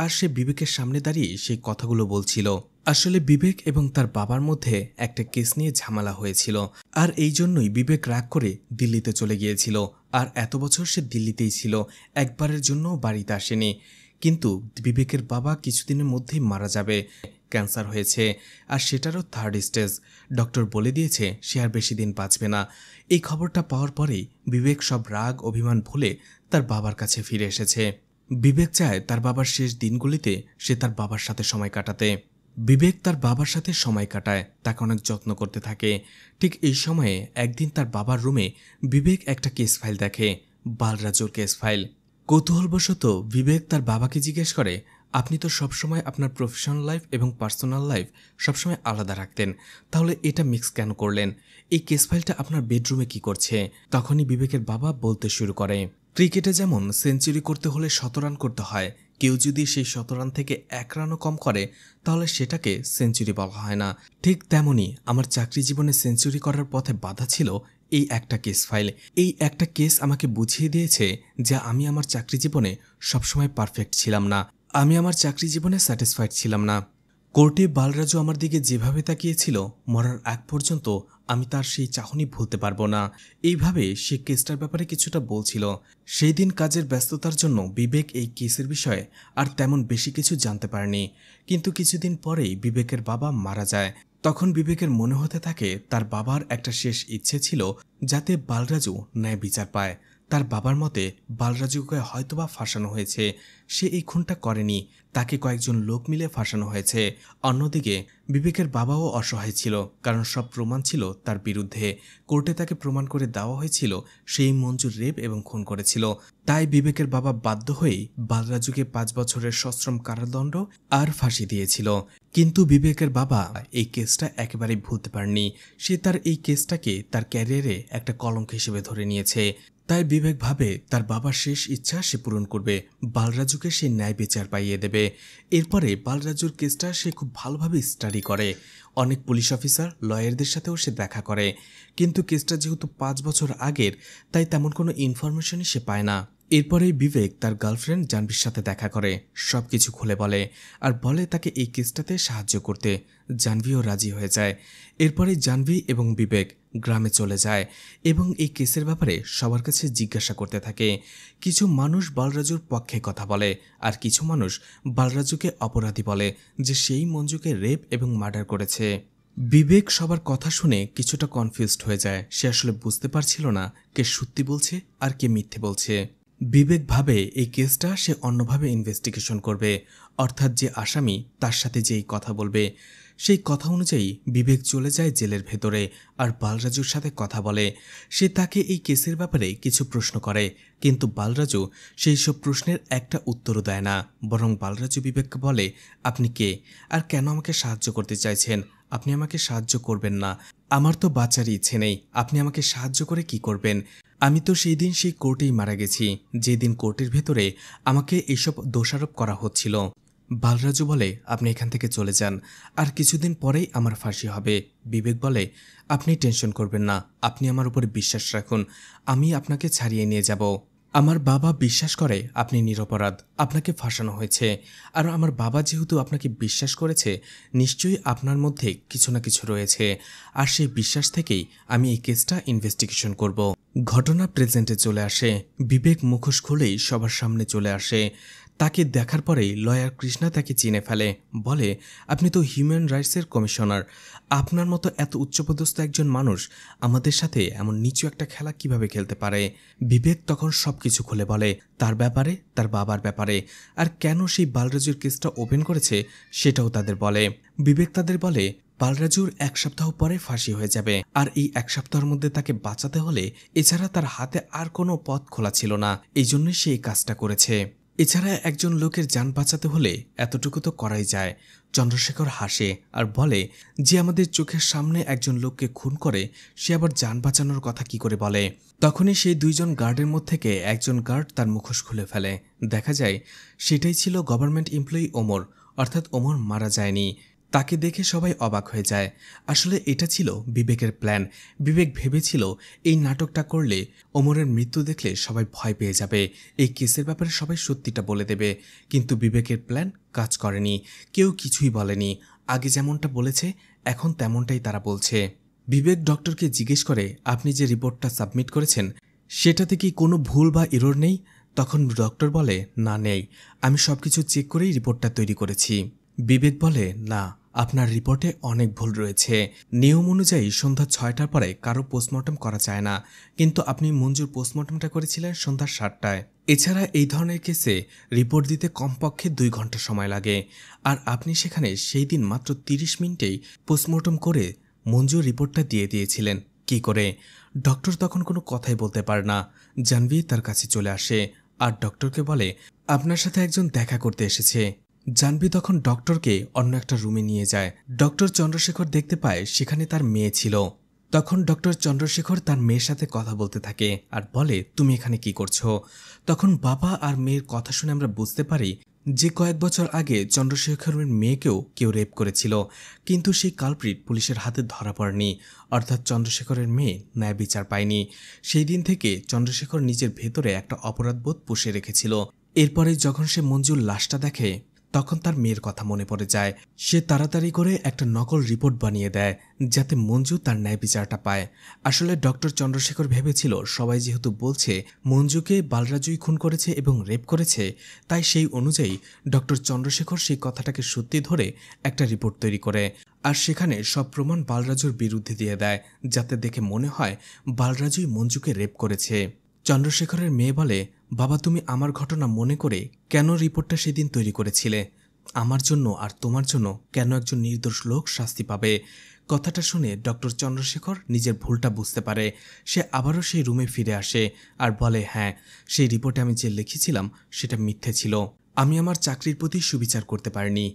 আর সে বিবেকের সামনে দাঁড়িয়ে সেই কথাগুলো বলছিল। আসলে বিবেক এবং তার বাবার মধ্যে একটা কেস নিয়ে ঝামেলা হয়েছিল, আর এই জন্যই বিবেক রাগ করে দিল্লিতে চলে গিয়েছিল। আর এত বছর সে দিল্লিতেই ছিল, একবারের জন্য বাড়িতে আসেনি। কিন্তু বিবেকের বাবা কিছুদিনের মধ্যেই মারা যাবে, ক্যান্সার হয়েছে, আর সেটারও 3rd স্টেজ। ডক্টর বলে দিয়েছে সে আর বেশি দিন বাঁচবে না। এই খবরটা পাওয়ার পরেই বিবেক সব রাগ অভিমান ভুলে তার বাবার কাছে ফিরে এসেছে। বিবেক চায় তার বাবার শেষ দিনগুলিতে সে তার বাবার সাথে সময় কাটাতে। বিবেক তার বাবার সাথে সময় কাটায়, তাকে অনেক যত্ন করতে থাকে। ঠিক এই সময়ে একদিন তার বাবার রুমে বিবেক একটা কেস ফাইল দেখে, বালরাজুর কেস ফাইল। কৌতূহলবশত বিবেক তার বাবাকে জিজ্ঞেস করে, আপনি তো সবসময় আপনার প্রফেশনাল লাইফ এবং পার্সোনাল লাইফ সবসময় আলাদা রাখতেন, তাহলে এটা মিক্স কেন করলেন? এই কেস ফাইলটা আপনার বেডরুমে কি করছে? তখনই বিবেকের বাবা বলতে শুরু করে, ক্রিকেটে যেমন সেঞ্চুরি করতে হলে 17 রান করতে হয়, কেউ যদি সেই 17 রান থেকে 1 রানও কম করে তাহলে সেটাকে সেঞ্চুরি বলা হয় না। ঠিক তেমনই আমার চাকরি জীবনে সেঞ্চুরি করার পথে বাধা ছিল এই একটা কেস ফাইল। এই একটা কেস আমাকে বুঝিয়ে দিয়েছে যে আমি আমার চাকরি জীবনে সবসময় পারফেক্ট ছিলাম না, আমি আমার চাকরি জীবনে স্যাটিসফাইড ছিলাম না। কোর্টে বালরাজু আমার দিকে যেভাবে তাকিয়েছিল, মরার আগ পর্যন্ত আমি তার সেই চাহনি ভুলতে পারবো না। এইভাবে সে কেসটার ব্যাপারে কিছুটা বলছিল। সেই দিন কাজের ব্যস্ততার জন্য বিবেক এই কেসের বিষয়ে আর তেমন বেশি কিছু জানতে পারেনি। কিন্তু কিছুদিন পরেই বিবেকের বাবা মারা যায়। তখন বিবেকের মনে হতে থাকে তার বাবার একটা শেষ ইচ্ছে ছিল যাতে বালরাজু ন্যায় বিচার পায়। তার বাবার মতে বালরাজুকে হয়তোবা ফাঁসানো হয়েছে, সে এই খুনটা করেনি, তাকে কয়েকজন লোক মিলে ফাঁসানো হয়েছে। অন্যদিকে বিবেকের বাবাও অসহায় ছিল, কারণ সব প্রমাণ ছিল তার বিরুদ্ধে। কোর্টে তাকে প্রমাণ করে দেওয়া হয়েছিল সেই মঞ্জুর রেপ এবং খুন করেছিল। তাই বিবেকের বাবা বাধ্য হয়েই বালরাজুকে 5 বছরের সশ্রম কারাদণ্ড আর ফাঁসি দিয়েছিল। কিন্তু বিবেকের বাবা এই কেসটা একেবারেই ভুলতে পারেনি। সে তার এই কেসটাকে তার ক্যারিয়ারে একটা কলঙ্ক হিসেবে ধরে নিয়েছে। তাই বিবেক ভাবে তার বাবার শেষ ইচ্ছা সে পূরণ করবে, বালরাজুকে সে ন্যায় বিচার পাইয়ে দেবে। এরপরে বালরাজুর কেসটা সে খুব ভালোভাবে স্টাডি করে। অনেক পুলিশ অফিসার, লয়ারদের সাথেও সে দেখা করে। কিন্তু কেসটা যেহেতু 5 বছর আগের, তাই তেমন কোনো ইনফরমেশনই সে পায় না। এরপরেই বিবেক তার গার্লফ্রেন্ড জাহ্নবীর সাথে দেখা করে, সবকিছু খুলে বলে আর বলে তাকে এই কেসটাতে সাহায্য করতে। জাহ্নবীও রাজি হয়ে যায়। এরপরে জাহ্নবী এবং বিবেক গ্রামে চলে যায় এবং এই কেসের ব্যাপারে সবার কাছে জিজ্ঞাসা করতে থাকে। কিছু মানুষ বালরাজুর পক্ষে কথা বলে, আর কিছু মানুষ বালরাজুকে অপরাধী বলে যে সেই মঞ্জুকে রেপ এবং মার্ডার করেছে। বিবেক সবার কথা শুনে কিছুটা কনফিউজড হয়ে যায়। সে আসলে বুঝতে পারছিল না কে সত্যি বলছে আর কে মিথ্যে বলছে। বিবেক ভাবে এই কেসটা সে অন্যভাবে ইনভেস্টিগেশন করবে, অর্থাৎ যে আসামি তার সাথে যেই কথা বলবে সেই কথা অনুযায়ী বিবেক চলে যায় জেলের ভেতরে আর বালরাজুর সাথে কথা বলে। সে তাকে এই কেসের ব্যাপারে কিছু প্রশ্ন করে, কিন্তু বালরাজু সেই সব প্রশ্নের একটা উত্তরও দেয় না। বরং বালরাজু বিবেককে বলে, আপনি কে আর কেন আমাকে সাহায্য করতে চাইছেন? আপনি আমাকে সাহায্য করবেন না, আমার তো বাঁচার ইচ্ছে নেই, আপনি আমাকে সাহায্য করে কি করবেন? আমি তো সেই দিন সেই কোর্টেই মারা গেছি, যেদিন কোর্টের ভেতরে আমাকে এইসব দোষারোপ করা হচ্ছিল। বালরাজু বলে, আপনি এখান থেকে চলে যান, আর কিছুদিন পরেই আমার ফাঁসি হবে। বিবেক বলে, আপনি টেনশন করবেন না, আপনি আমার উপরে বিশ্বাস রাখুন, আমি আপনাকে ছাড়িয়ে নিয়ে যাব। আমার বাবা বিশ্বাস করে আপনি নিরপরাধ, আপনাকে ফাঁসানো হয়েছে। আর আমার বাবা যেহেতু আপনাকে বিশ্বাস করেছে, নিশ্চয়ই আপনার মধ্যে কিছু না কিছু রয়েছে। আর সেই বিশ্বাস থেকেই আমি এই কেসটা ইনভেস্টিগেশন করব। ঘটনা প্রেজেন্টে চলে আসে। বিবেক মুখোশ খুলেই সবার সামনে চলে আসে। তাকে দেখার পরেই লয়ার কৃষ্ণা তাকে চিনে ফেলে, বলে, আপনি তো হিউম্যান রাইটসের কমিশনার, আপনার মতো এত উচ্চপদস্থ একজন মানুষ আমাদের সাথে এমন নিচু একটা খেলা কিভাবে খেলতে পারে? বিবেক তখন সবকিছু খুলে বলে, তার ব্যাপারে, তার বাবার ব্যাপারে, আর কেন সেই বালরাজুর কেসটা ওপেন করেছে সেটাও তাদের বলে। বিবেক তাদের বলে, বালরাজুর 1 সপ্তাহ পরে ফাঁসি হয়ে যাবে, আর এই 1 সপ্তাহের মধ্যে তাকে বাঁচাতে হলে এছাড়া তার হাতে আর কোনো পথ খোলা ছিল না, এই জন্যই সে এই কাজটা করেছে। এছাড়া একজন লোকের যান বাঁচাতে হলে এতটুকু তো করাই যায়। চন্দ্রশেখর হাসে আর বলে, যে আমাদের চোখের সামনে একজন লোককে খুন করে সে আবার যান বাঁচানোর কথা কি করে বলে? তখনই সেই 2 জন গার্ডের মধ্যে থেকে একজন গার্ড তার মুখোশ খুলে ফেলে। দেখা যায় সেটাই ছিল গভর্নমেন্ট এমপ্লয়ি ওমর, অর্থাৎ ওমর মারা যায়নি। তাকে দেখে সবাই অবাক হয়ে যায়। আসলে এটা ছিল বিবেকের প্ল্যান। বিবেক ভেবেছিল এই নাটকটা করলে ওমরের মৃত্যু দেখলে সবাই ভয় পেয়ে যাবে, এই কেসের ব্যাপারে সবাই সত্যিটা বলে দেবে। কিন্তু বিবেকের প্ল্যান কাজ করেনি, কেউ কিছুই বলেনি। আগে যেমনটা বলেছে এখন তেমনটাই তারা বলছে। বিবেক ডক্টরকে জিজ্ঞেস করে, আপনি যে রিপোর্টটা সাবমিট করেছেন সেটাতে কি কোনো ভুল বা এরর নেই? তখন ডক্টর বলে, না নেই, আমি সবকিছু চেক করেই রিপোর্টটা তৈরি করেছি। বিবেক বলে, না, আপনার রিপোর্টে অনেক ভুল রয়েছে। নিয়ম অনুযায়ী সন্ধ্যা 6টার পরে কারো পোস্টমর্টম করা যায় না, কিন্তু আপনি মঞ্জুর পোস্টমর্টমটা করেছিলেন সন্ধ্যা 7টায়। এছাড়া এই ধরনের কেসে রিপোর্ট দিতে কমপক্ষে 2 ঘন্টা সময় লাগে, আর আপনি সেখানে সেই দিন মাত্র 30 মিনিটেই পোস্টমর্টম করে মঞ্জুর রিপোর্টটা দিয়ে দিয়েছিলেন কি করে? ডক্টর তখন কোনো কথাই বলতে পারে না। জাহ্নবী তার কাছে চলে আসে আর ডক্টরকে বলে, আপনার সাথে একজন দেখা করতে এসেছে। জাহ্নবী তখন ডক্টরকে অন্য একটা রুমে নিয়ে যায়। ডক্টর চন্দ্রশেখর দেখতে পায় সেখানে তার মেয়ে ছিল। তখন ডক্টর চন্দ্রশেখর তার মেয়ের সাথে কথা বলতে থাকে আর বলে, তুমি এখানে কি করছো? তখন বাবা আর মেয়ের কথা শুনে আমরা বুঝতে পারি যে কয়েক বছর আগে চন্দ্রশেখরের মেয়েকেও কেউ রেপ করেছিল, কিন্তু সেই কালপ্রিট পুলিশের হাতে ধরা পড়েনি, অর্থাৎ চন্দ্রশেখরের মেয়ে ন্যায় বিচার পায়নি। সেই দিন থেকে চন্দ্রশেখর নিজের ভেতরে একটা অপরাধবোধ পুষে রেখেছিল। এরপরে যখন সে মঞ্জুর লাশটা দেখে তখন তার মেয়ের কথা মনে পড়ে যায়। সে তাড়াতাড়ি করে একটা নকল রিপোর্ট বানিয়ে দেয় যাতে মঞ্জু তার ন্যায় বিচারটা পায়। আসলে ডক্টর চন্দ্রশেখর ভেবেছিল সবাই যেহেতু বলছে মঞ্জুকে বালরাজুই খুন করেছে এবং রেপ করেছে, তাই সেই অনুযায়ী ডক্টর চন্দ্রশেখর সেই কথাটাকে সত্যি ধরে একটা রিপোর্ট তৈরি করে আর সেখানে সব প্রমাণ বালরাজুর বিরুদ্ধে দিয়ে দেয়, যাতে দেখে মনে হয় বালরাজুই মঞ্জুকে রেপ করেছে। চন্দ্রশেখরের মেয়ে বলে, বাবা তুমি আমার ঘটনা মনে করে কেন রিপোর্টটা সেদিন তৈরি করেছিলে? আমার জন্য আর তোমার জন্য কেন একজন নির্দোষ লোক শাস্তি পাবে? কথাটা শুনে ডক্টর চন্দ্রশেখর নিজের ভুলটা বুঝতে পারে। সে আবারও সেই রুমে ফিরে আসে আর বলে, হ্যাঁ, সেই রিপোর্টে আমি যে লিখেছিলাম সেটা মিথ্যে ছিল। আমি আমার চাকরির প্রতি সুবিচার করতে পারিনি।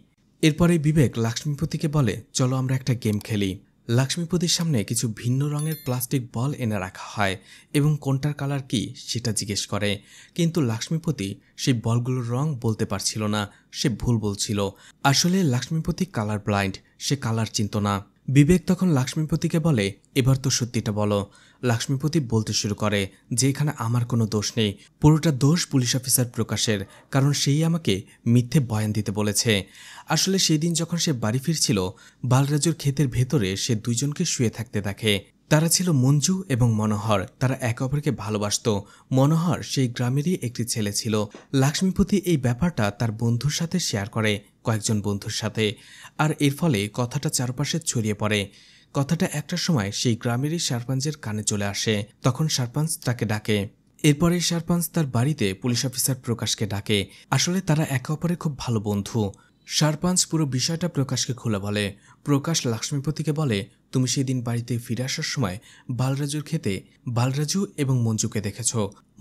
এরপরে বিবেক লক্ষ্মীপতিকে বলে, চলো আমরা একটা গেম খেলি। লক্ষ্মীপতির সামনে কিছু ভিন্ন রঙের প্লাস্টিক বল এনে রাখা হয় এবং কোনটার কালার কি সেটা জিজ্ঞেস করে, কিন্তু লক্ষ্মীপতি সেই বলগুলোর রং বলতে পারছিল না, সে ভুল বলছিল। আসলে লক্ষ্মীপতি কালার ব্লাইন্ড, সে কালার চিনত না। বিবেক তখন লক্ষ্মীপতিকে বলে, এবার তো সত্যিটা বলো। লক্ষ্মীপতি বলতে শুরু করে যে এখানে আমার কোনো দোষ নেই, পুরোটা দোষ পুলিশ অফিসার প্রকাশের, কারণ সেই আমাকে মিথ্যে বয়ান দিতে বলেছে। আসলে সেই দিন যখন সে বাড়ি ফিরছিল, বালরাজুর ক্ষেতের ভেতরে সে দুইজনকে শুয়ে থাকতে দেখে। তারা ছিল মঞ্জু এবং মনোহর। তারা একে অপরকে ভালোবাসত। মনোহর সেই গ্রামেরই একটি ছেলে ছিল। লক্ষ্মীপতি এই ব্যাপারটা তার বন্ধুর সাথে শেয়ার করে, কয়েকজন বন্ধুর সাথে, আর এর ফলে কথাটা চারপাশে ছড়িয়ে পড়ে। কথাটা একটা সময় সেই গ্রামেরই সারপাঞ্চের কানে চলে আসে। তখন সারপাঞ্চ তাকে ডাকে। এরপরে সারপাঞ্চ তার বাড়িতে পুলিশ অফিসার প্রকাশকে ডাকে। আসলে তারা একে অপরের খুব ভালো বন্ধু। সারপাঞ্চ পুরো বিষয়টা প্রকাশকে খুলে বলে। প্রকাশ লক্ষ্মীপতিকে বলে, তুমি সেদিন বাড়িতে ফিরে আসার সময় বালরাজুর ক্ষেতে বালরাজু এবং মঞ্জুকে দেখেছ,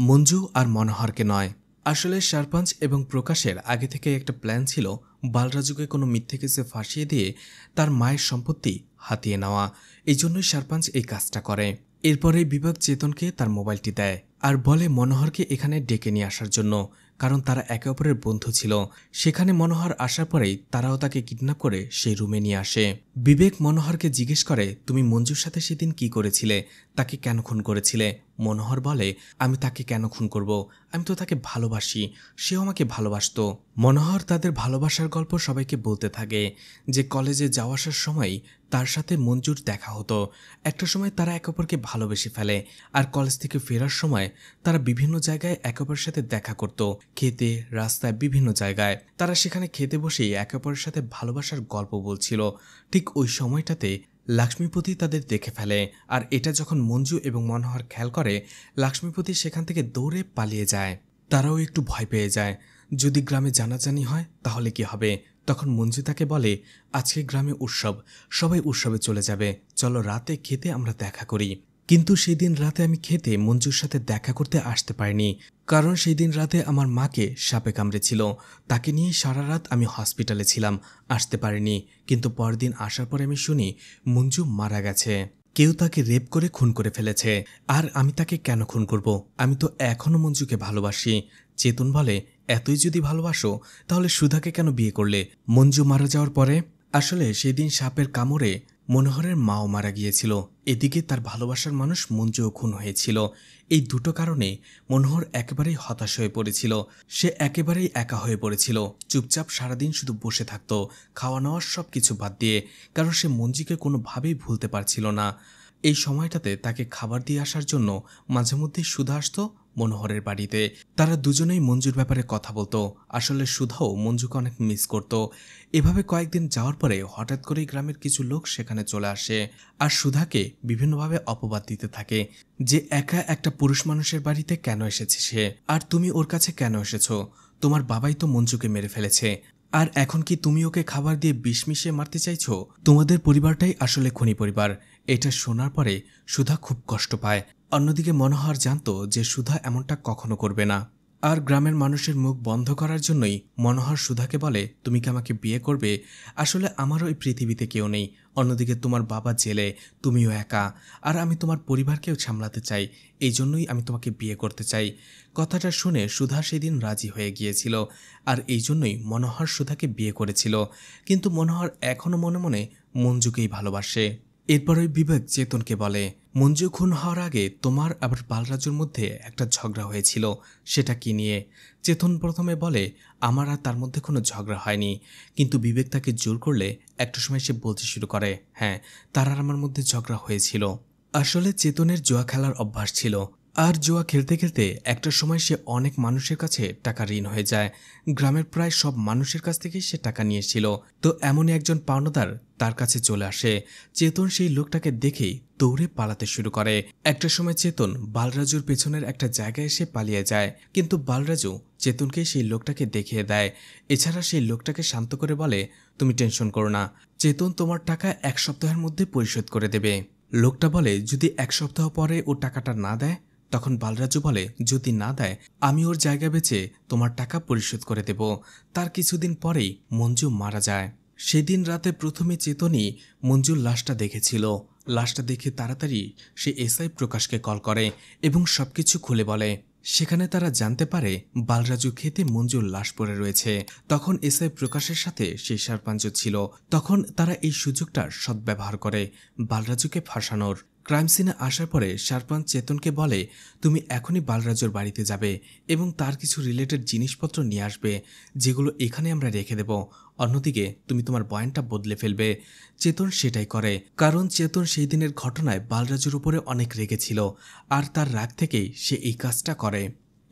মঞ্জু আর মনোহরকে নয়। আসলে সারপাঞ্চ এবং প্রকাশের আগে থেকে একটা প্ল্যান ছিল বালরাজুকে কোনো মিথ্যে কেসে ফাঁসিয়ে দিয়ে তার মায়ের সম্পত্তি হাতিয়ে নেওয়া। এই জন্যই সারপাঞ্চ এই কাজটা করে। এরপরে বিবেক চেতনকে তার মোবাইলটি দেয় আর বলে মনোহরকে এখানে ডেকে নিয়ে আসার জন্য, কারণ তারা একে অপরের বন্ধু ছিল। সেখানে মনোহর আসার পরেই তারাও তাকে কিডন্যাপ করে সেই রুমে নিয়ে আসে। বিবেক মনোহরকে জিজ্ঞেস করে, তুমি মঞ্জুর সাথে সেদিন কি করেছিলে, তাকে কেন খুন করেছিলে? মনোহর বলে, আমি তাকে কেন খুন করব, আমি তো তাকে ভালোবাসি, সেও আমাকে ভালোবাসতো। মনোহর তাদের ভালোবাসার গল্প সবাইকে বলতে থাকে, যে কলেজে যাওয়া আসার সময় তার সাথে মঞ্জুর দেখা হতো। একটা সময় তারা একে অপরকে ভালোবেসে ফেলে, আর কলেজ থেকে ফেরার সময় তারা বিভিন্ন জায়গায় একে অপরের সাথে দেখা করত, খেতে, রাস্তায়, বিভিন্ন জায়গায়। তারা সেখানে খেতে বসেই একে অপরের সাথে ভালোবাসার গল্প বলছিল। ঠিক ওই সময়টাতে লক্ষ্মীপতি তাদের দেখে ফেলে, আর এটা যখন মঞ্জু এবং মনোহর খেয়াল করে, লক্ষ্মীপতি সেখান থেকে দৌড়ে পালিয়ে যায়। তারাও একটু ভয় পেয়ে যায়, যদি গ্রামে জানাজানি হয় তাহলে কি হবে। তখন মঞ্জু তাকে বলে, আজকে গ্রামে উৎসব, সবাই উৎসবে চলে যাবে, চলো রাতে খেতে আমরা দেখা করি। কিন্তু সেই দিন রাতে আমি খেতে মঞ্জুর সাথে দেখা করতে আসতে পারিনি, কারণ সেই দিন রাতে আমার মাকে সাপে কামড়েছিল। তাকে নিয়ে সারা রাত আমি হসপিটালে ছিলাম, আসতে পারিনি। কিন্তু পরদিন আসার পরে আমি শুনি মঞ্জু মারা গেছে, কেউ তাকে রেপ করে খুন করে ফেলেছে। আর আমি তাকে কেন খুন করব? আমি তো এখনো মঞ্জুকে ভালোবাসি। চেতন বলে, এতই যদি ভালোবাসো তাহলে সুধাকে কেন বিয়ে করলে? মঞ্জু মারা যাওয়ার পরে আসলে সেদিন সাপের কামড়ে মনোহরের মাও মারা গিয়েছিল, এদিকে তার ভালোবাসার মানুষ মঞ্জুও খুন হয়েছিল। এই দুটো কারণে মনোহর একেবারেই হতাশ হয়ে পড়েছিল। সে একেবারেই একা হয়ে পড়েছিল, চুপচাপ সারাদিন শুধু বসে থাকত, খাওয়া নেওয়ার সব কিছু বাদ দিয়ে, কারণ সে মঞ্জুকে কোনোভাবেই ভুলতে পারছিল না। এই সময়টাতে তাকে খাবার দিয়ে আসার জন্য মাঝে মধ্যে সুধা আসতো মনোহরের বাড়িতে। তারা দুজনেই মঞ্জুর ব্যাপারে কথা বলতো। আসলে সুধাও মঞ্জুকে অনেক মিস করত। এভাবে কয়েকদিন যাওয়ার পরে হঠাৎ করেই গ্রামের কিছু লোক সেখানে চলে আসে আর সুধাকে বিভিন্নভাবে অপবাদ দিতে থাকে, যে একা একটা পুরুষ মানুষের বাড়িতে কেন এসেছে সে, আর তুমি ওর কাছে কেন এসেছো? তোমার বাবাই তো মঞ্জুকে মেরে ফেলেছে, আর এখন কি তুমি ওকে খাবার দিয়ে বিষ মিশিয়ে মারতে চাইছো? তোমাদের পরিবারটাই আসলে খুনি পরিবার। এটা শোনার পরে সুধা খুব কষ্ট পায়। অন্যদিকে মনোহর জানতো যে সুধা এমনটা কখনো করবে না, আর গ্রামের মানুষের মুখ বন্ধ করার জন্যই মনোহর সুধাকে বলে, তুমি কি আমাকে বিয়ে করবে? আসলে আমারও এই পৃথিবীতে কেউ নেই। অন্যদিকে তোমার বাবা জেলে, তুমিও একা, আর আমি তোমার পরিবারকেও সামলাতে চাই, এই জন্যই আমি তোমাকে বিয়ে করতে চাই। কথাটা শুনে সুধা সেদিন রাজি হয়ে গিয়েছিল, আর এই জন্যই মনোহর সুধাকে বিয়ে করেছিল। কিন্তু মনোহর এখনো মনে মনে মঞ্জুকেই ভালোবাসে। এরপর ওই বিবেক চেতনকে বলে, মঞ্জু খুন হওয়ার আগে তোমার আবার বালরাজুর মধ্যে একটা ঝগড়া হয়েছিল, সেটা কি নিয়ে? চেতন প্রথমে বলে, আমার আর তার মধ্যে কোনো ঝগড়া হয়নি। কিন্তু বিবেক তাকে জোর করলে একটা সময় সে বলতে শুরু করে, হ্যাঁ, তার আর আমার মধ্যে ঝগড়া হয়েছিল। আসলে চেতনের জুয়া খেলার অভ্যাস ছিল, আর জুয়া খেলতে খেলতে একটা সময় সে অনেক মানুষের কাছে টাকা ঋণ হয়ে যায়। গ্রামের প্রায় সব মানুষের কাছ থেকেই সে টাকা নিয়েছিল। তো এমনই একজন পাওনাদার তার কাছে চলে আসে। চেতন সেই লোকটাকে দেখেই দৌড়ে পালাতে শুরু করে। একটা সময় চেতন বালরাজুর পেছনের একটা জায়গায় এসে পালিয়ে যায়, কিন্তু বালরাজু চেতনকে সেই লোকটাকে দেখিয়ে দেয়। এছাড়া সেই লোকটাকে শান্ত করে বলে, তুমি টেনশন করো না, চেতন তোমার টাকা 1 সপ্তাহের মধ্যে পরিশোধ করে দেবে। লোকটা বলে, যদি 1 সপ্তাহ পরে ও টাকাটা না দেয়? তখন বালরাজু বলে, যদি না দেয় আমি ওর জায়গা বেচে তোমার টাকা পরিশোধ করে দেব। তার কিছুদিন পরেই মঞ্জু মারা যায়। সেদিন রাতে প্রথমে চেতনই মঞ্জুর লাশটা দেখেছিল। লাশটা দেখে তাড়াতাড়ি সে এসআই প্রকাশকে কল করে এবং সবকিছু খুলে বলে। সেখানে তারা জানতে পারে বালরাজু খেতে মঞ্জুর লাশ পড়ে রয়েছে। তখন এসআই প্রকাশের সাথে সেই সারপাঞ্চ ছিল। তখন তারা এই সুযোগটার সদ্ব্যবহার করে বালরাজুকে ফাঁসানোর। ক্রাইম সিনে আসার পরে সারপাঞ্চ চেতনকে বলে, তুমি এখনই বালরাজুর বাড়িতে যাবে এবং তার কিছু রিলেটেড জিনিসপত্র নিয়ে আসবে, যেগুলো এখানে আমরা রেখে দেব। অন্যদিকে তুমি তোমার বয়ানটা বদলে ফেলবে। চেতন সেটাই করে, কারণ চেতন সেই দিনের ঘটনায় বালরাজুর উপরে অনেক রেগেছিল, আর তার রাগ থেকেই সে এই কাজটা করে।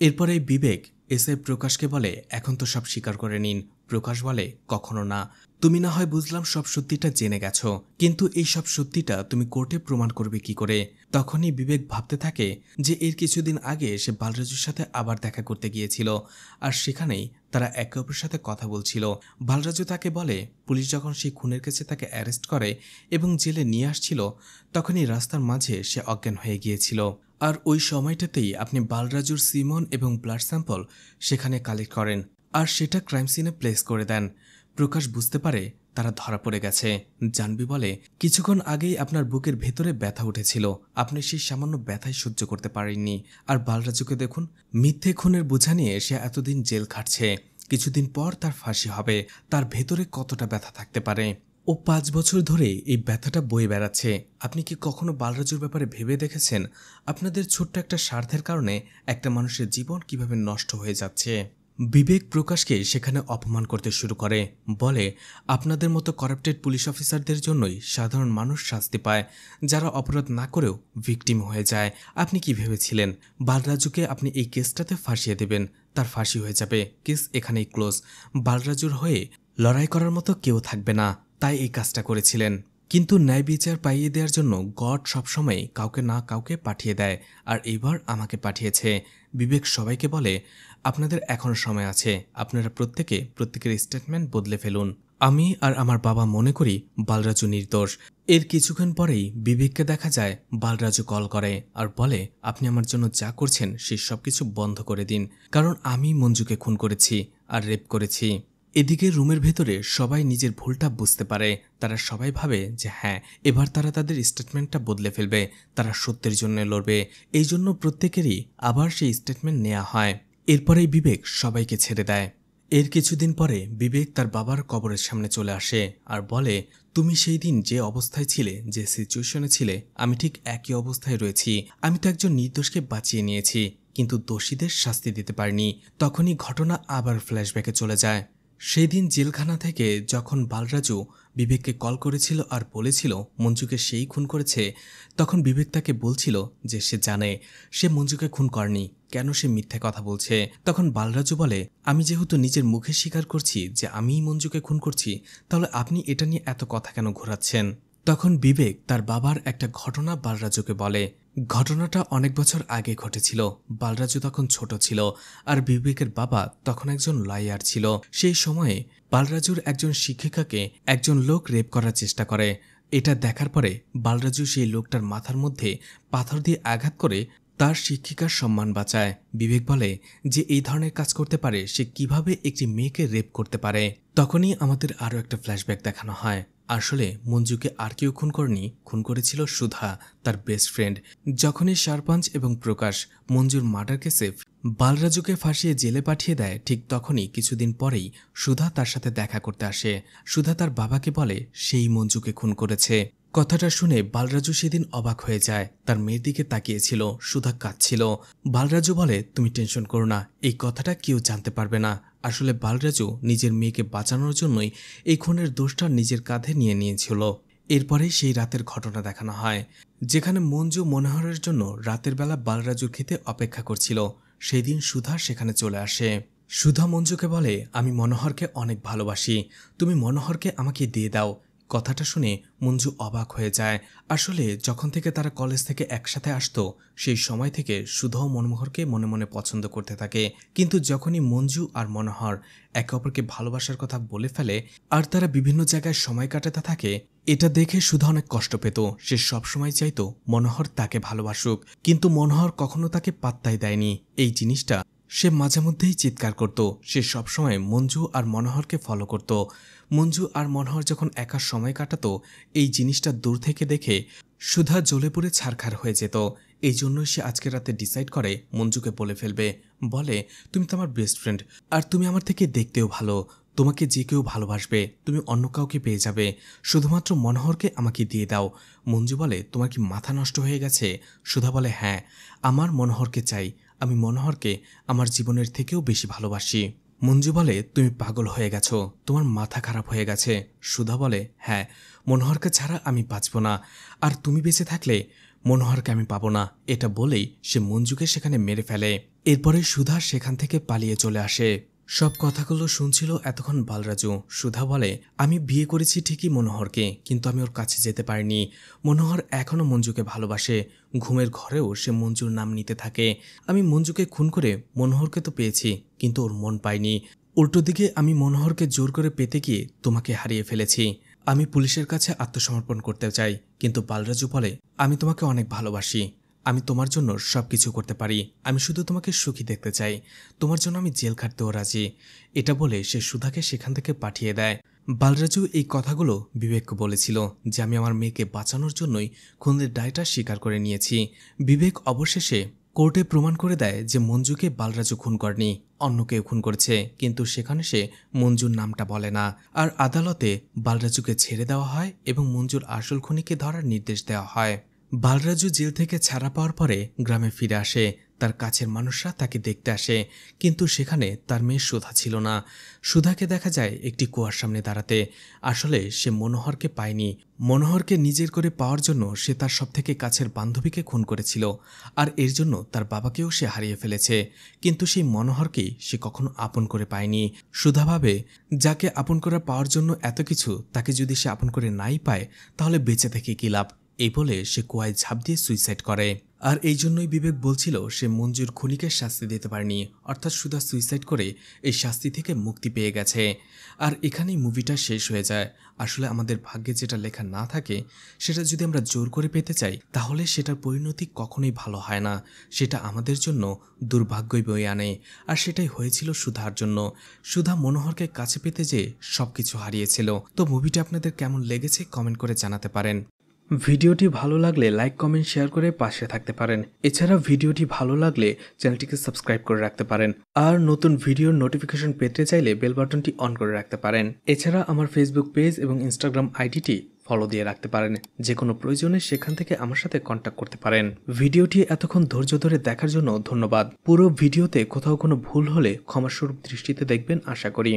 এরপরে বিবেক এসআই প্রকাশকে বলে, এখন তো সব স্বীকার করে নিন। প্রকাশ বলে, কখনো না, তুমি না হয় বুঝলাম সব সত্যিটা জেনে গেছো, কিন্তু এই সব সত্যিটা তুমি কোর্টে প্রমাণ করবে কি করে? তখনই বিবেক ভাবতে থাকে যে এর কিছুদিন আগে সে বালরাজুর সাথে আবার দেখা করতে গিয়েছিল, আর সেখানেই তারা একে অপরের সাথে কথা বলছিল। বালরাজু তাকে বলে, পুলিশ যখন সেই খুনের কেসে তাকে অ্যারেস্ট করে এবং জেলে নিয়ে আসছিল, তখনই রাস্তার মাঝে সে অজ্ঞান হয়ে গিয়েছিল। আর ওই সময়টাতেই আপনি বালরাজুর সিমন এবং ব্লাড স্যাম্পল সেখানে কালেক্ট করেন, আর সেটা ক্রাইম সিনে প্লেস করে দেন। প্রকাশ বুঝতে পারে তারা ধরা পড়ে গেছে। জানবি বলে, কিছুক্ষণ আগেই আপনার বুকের ভেতরে ব্যথা উঠেছিল, আপনি সেই সামান্য ব্যথাই সহ্য করতে পারেননি। আর বালরাজুকে দেখুন, মিথ্যে খুনের বোঝা নিয়ে সে এতদিন জেল খাটছে, কিছুদিন পর তার ফাঁসি হবে। তার ভেতরে কতটা ব্যথা থাকতে পারে? ও 5 বছর ধরে এই ব্যথাটা বয়ে বেড়াচ্ছে। আপনি কি কখনো বালরাজুর ব্যাপারে ভেবে দেখেছেন আপনাদের ছোট্ট একটা স্বার্থের কারণে একটা মানুষের জীবন কিভাবে নষ্ট হয়ে যাচ্ছে? বিবেক প্রকাশকে সেখানে অপমান করতে শুরু করে, বলে, আপনাদের মতো করাপ্টেড পুলিশ অফিসারদের জন্যই সাধারণ মানুষ শাস্তি পায়, যারা অপরাধ না করেও ভিকটিম হয়ে যায়। আপনি কি ভেবেছিলেন বালরাজুকে আপনি এই কেসটাতে ফাঁসিয়ে দেবেন? তার ফাঁসি হয়ে যাবে, কেস এখানেই ক্লোজ। বালরাজুর হয়ে লড়াই করার মতো কেউ থাকবে না, তাই এই কাজটা করেছিলেন। কিন্তু ন্যায় বিচার পাইয়ে দেওয়ার জন্য গড সবসময় কাউকে না কাউকে পাঠিয়ে দেয়, আর এবার আমাকে পাঠিয়েছে। বিবেক সবাইকে বলে, আপনাদের এখনো সময় আছে, আপনারা প্রত্যেকের স্টেটমেন্ট বদলে ফেলুন। আমি আর আমার বাবা মনে করি বালরাজু নির্দোষ। এর কিছুক্ষণ পরেই বিবেককে দেখা যায় বালরাজু কল করে আর বলে, আপনি আমার জন্য যা করছেন সে সবকিছু বন্ধ করে দিন, কারণ আমি মঞ্জুকে খুন করেছি আর রেপ করেছি। এদিকে রুমের ভেতরে সবাই নিজের ভুলটা বুঝতে পারে। তারা সবাই ভাবে যে হ্যাঁ, এবার তারা তাদের স্টেটমেন্টটা বদলে ফেলবে, তারা সত্যের জন্য লড়বে। এই জন্য প্রত্যেকেরই আবার সেই স্টেটমেন্ট নেওয়া হয়। এরপরেই বিবেক সবাইকে ছেড়ে দেয়। এর কিছুদিন পরে বিবেক তার বাবার কবরের সামনে চলে আসে আর বলে, তুমি সেই দিন যে অবস্থায় ছিলে, যে সিচুয়েশনে ছিলে, আমি ঠিক একই অবস্থায় রয়েছি। আমি তো একজন নির্দোষকে বাঁচিয়ে নিয়েছি, কিন্তু দোষীদের শাস্তি দিতে পারিনি। তখনই ঘটনা আবার ফ্ল্যাশব্যাকে চলে যায়। সেই দিন জেলখানা থেকে যখন বালরাজু বিবেককে কল করেছিল আর বলেছিল মঞ্জুকে সেই খুন করেছে, তখন বিবেক তাকে বলছিল যে সে জানে সে মঞ্জুকে খুন করেনি, কেন সে মিথ্যে কথা বলছে। তখন বালরাজু বলে, আমি যেহেতু নিজের মুখে স্বীকার করছি যে আমিই মঞ্জুকে খুন করছি, তাহলে আপনি এটা নিয়ে এত কথা কেন ঘোরাচ্ছেন? তখন বিবেক তার বাবার একটা ঘটনা বালরাজুকে বলে। ঘটনাটা অনেক বছর আগে ঘটেছিল। বালরাজু তখন ছোট ছিল, আর বিবেকের বাবা তখন একজন লয়ার ছিল। সেই সময়ে বালরাজুর একজন শিক্ষিকাকে একজন লোক রেপ করার চেষ্টা করে। এটা দেখার পরে বালরাজু সেই লোকটার মাথার মধ্যে পাথর দিয়ে আঘাত করে তার শিক্ষিকার সম্মান বাঁচায়। বিবেক বলে যে এই ধরনের কাজ করতে পারে, সে কিভাবে একটি মেয়েকে রেপ করতে পারে। তখনই আমাদের আরও একটা ফ্ল্যাশব্যাক দেখানো হয়। আসলে মঞ্জুকে আর কেউ খুন করেনি, খুন করেছিল সুধা, তার বেস্ট ফ্রেন্ড। যখনই সারপাঞ্চ এবং প্রকাশ মঞ্জুর মার্ডার কেসে বালরাজুকে ফাঁসিয়ে জেলে পাঠিয়ে দেয়, ঠিক তখনই কিছুদিন পরেই সুধা তার সাথে দেখা করতে আসে। সুধা তার বাবাকে বলে সেই মঞ্জুকে খুন করেছে। কথাটা শুনে বালরাজু সেদিন অবাক হয়ে যায়। তার মেয়ের দিকে তাকিয়েছিল, সুধা কাঁদছিল। বালরাজু বলে, তুমি টেনশন করো না, এই কথাটা কেউ জানতে পারবে না। আসলে বালরাজু নিজের মেয়েকে বাঁচানোর জন্যই এই খুনের দোষটা নিজের কাঁধে নিয়ে নিয়েছিল। এরপরেই সেই রাতের ঘটনা দেখানো হয়, যেখানে মঞ্জু মনোহরের জন্য রাতের বেলা বালরাজুর খেতে অপেক্ষা করছিল। সেই দিন সুধা সেখানে চলে আসে। সুধা মঞ্জুকে বলে, আমি মনোহরকে অনেক ভালোবাসি, তুমি মনোহরকে আমাকে দিয়ে দাও। কথাটা শুনে মঞ্জু অবাক হয়ে যায়। আসলে যখন থেকে তারা কলেজ থেকে একসাথে আসতো, সেই সময় থেকে সুধাও মনোহরকে মনে মনে পছন্দ করতে থাকে। কিন্তু যখনই মঞ্জু আর মনোহর একে অপরকে ভালোবাসার কথা বলে ফেলে আর তারা বিভিন্ন জায়গায় সময় কাটাতে থাকে, এটা দেখে সুধা অনেক কষ্ট পেত। সে সবসময় চাইতো মনোহর তাকে ভালোবাসুক, কিন্তু মনোহর কখনো তাকে পাত্তাই দেয়নি। এই জিনিসটা সে মাঝে মধ্যেই চিৎকার করত। সে সবসময় মঞ্জু আর মনোহরকে ফলো করত। মঞ্জু আর মনোহর যখন একা সময় কাটাতো, এই জিনিসটা দূর থেকে দেখে সুধা জ্বলে পুড়ে ছারখার হয়ে যেত। এই জন্যই সে আজকে রাতে ডিসাইড করে মঞ্জুকে বলে ফেলবে। বলে, তুমি তো আমার বেস্ট ফ্রেন্ড, আর তুমি আমার থেকে দেখতেও ভালো, তোমাকে যে কেউ ভালোবাসবে, তুমি অন্য কাউকে পেয়ে যাবে, শুধুমাত্র মনোহরকে আমাকে দিয়ে দাও। মঞ্জু বলে, তোমার কি মাথা নষ্ট হয়ে গেছে? সুধা বলে, হ্যাঁ, আমার মনোহরকে চাই, আমি মনোহরকে আমার জীবনের থেকেও বেশি ভালোবাসি। মঞ্জু বলে, তুমি পাগল হয়ে গেছো, তোমার মাথা খারাপ হয়ে গেছে। সুধা বলে, হ্যাঁ, মনোহরকে ছাড়া আমি বাঁচব না, আর তুমি বেঁচে থাকলে মনোহরকে আমি পাবো না। এটা বলেই সে মঞ্জুকে সেখানে মেরে ফেলে। এরপরে সুধা সেখান থেকে পালিয়ে চলে আসে। সব কথাগুলো শুনছিল এতক্ষণ বালরাজু। সুধা বলে, আমি বিয়ে করেছি ঠিকই মনোহরকে, কিন্তু আমি ওর কাছে যেতে পারিনি। মনোহর এখনও মঞ্জুকে ভালোবাসে, ঘুমের ঘরেও সে মঞ্জুর নাম নিতে থাকে। আমি মঞ্জুকে খুন করে মনোহরকে তো পেয়েছি, কিন্তু ওর মন পাইনি। উল্টো দিকে আমি মনোহরকে জোর করে পেতে গিয়ে তোমাকে হারিয়ে ফেলেছি। আমি পুলিশের কাছে আত্মসমর্পণ করতে চাই, কিন্তু বালরাজু বলে, আমি তোমাকে অনেক ভালোবাসি, আমি তোমার জন্য সবকিছু করতে পারি, আমি শুধু তোমাকে সুখী দেখতে চাই, তোমার জন্য আমি জেল খাটতেও রাজি। এটা বলে সে সুধাকে সেখান থেকে পাঠিয়ে দেয়। বালরাজু এই কথাগুলো বিবেককে বলেছিল যে আমি আমার মেয়েকে বাঁচানোর জন্যই খুনের দায়টা স্বীকার করে নিয়েছি। বিবেক অবশেষে কোর্টে প্রমাণ করে দেয় যে মঞ্জুকে বালরাজু খুন করেনি, অন্য কেউ খুন করেছে, কিন্তু সেখানে সে মঞ্জুর নামটা বলে না। আর আদালতে বালরাজুকে ছেড়ে দেওয়া হয় এবং মঞ্জুর আসল খুনিকে ধরার নির্দেশ দেওয়া হয়। বালরাজু জেল থেকে ছাড়া পাওয়ার পরে গ্রামে ফিরে আসে। তার কাছের মানুষরা তাকে দেখতে আসে, কিন্তু সেখানে তার মেয়ে সুধা ছিল না। সুধাকে দেখা যায় একটি কুয়ার সামনে দাঁড়াতে। আসলে সে মনোহরকে পায়নি। মনোহরকে নিজের করে পাওয়ার জন্য সে তার সবথেকে কাছের বান্ধবীকে খুন করেছিল, আর এর জন্য তার বাবাকেও সে হারিয়ে ফেলেছে। কিন্তু সেই মনোহরকেই সে কখনো আপন করে পায়নি। সুধা ভাবে, যাকে আপন করে পাওয়ার জন্য এত কিছু, তাকে যদি সে আপন করে নাই পায়, তাহলে বেঁচে থেকে কী লাভ? এই বলে সে কুয়ায় ঝাঁপ দিয়ে সুইসাইড করে। আর এই জন্যই বিবেক বলছিল সে মঞ্জুর খুনিকে শাস্তি দিতে পারেনি, অর্থাৎ সুধা সুইসাইড করে এই শাস্তি থেকে মুক্তি পেয়ে গেছে। আর এখানেই মুভিটা শেষ হয়ে যায়। আসলে আমাদের ভাগ্যে যেটা লেখা না থাকে, সেটা যদি আমরা জোর করে পেতে চাই, তাহলে সেটার পরিণতি কখনোই ভালো হয় না, সেটা আমাদের জন্য দুর্ভাগ্যই বয়ে আনে। আর সেটাই হয়েছিল সুধার জন্য। সুধা মনোহরকে কাছে পেতে যেয়ে সবকিছু হারিয়েছিল। তো মুভিটা আপনাদের কেমন লেগেছে কমেন্ট করে জানাতে পারেন। ভিডিওটি ভালো লাগলে লাইক কমেন্ট শেয়ার করে পাশে থাকতে পারেন। এছাড়া ভিডিওটি ভালো লাগলে চ্যানেলটিকে সাবস্ক্রাইব করে রাখতে পারেন। আর নতুন ভিডিওর নোটিফিকেশন পেতে চাইলে বেল বাটনটি অন করে রাখতে পারেন। এছাড়া আমার ফেসবুক পেজ এবং ইনস্টাগ্রাম আইডিটি ফলো দিয়ে রাখতে পারেন। যে কোনো প্রয়োজনে সেখান থেকে আমার সাথে কন্ট্যাক্ট করতে পারেন। ভিডিওটি এতক্ষণ ধৈর্য ধরে দেখার জন্য ধন্যবাদ। পুরো ভিডিওতে কোথাও কোনো ভুল হলে ক্ষমাস্বরূপ দৃষ্টিতে দেখবেন আশা করি।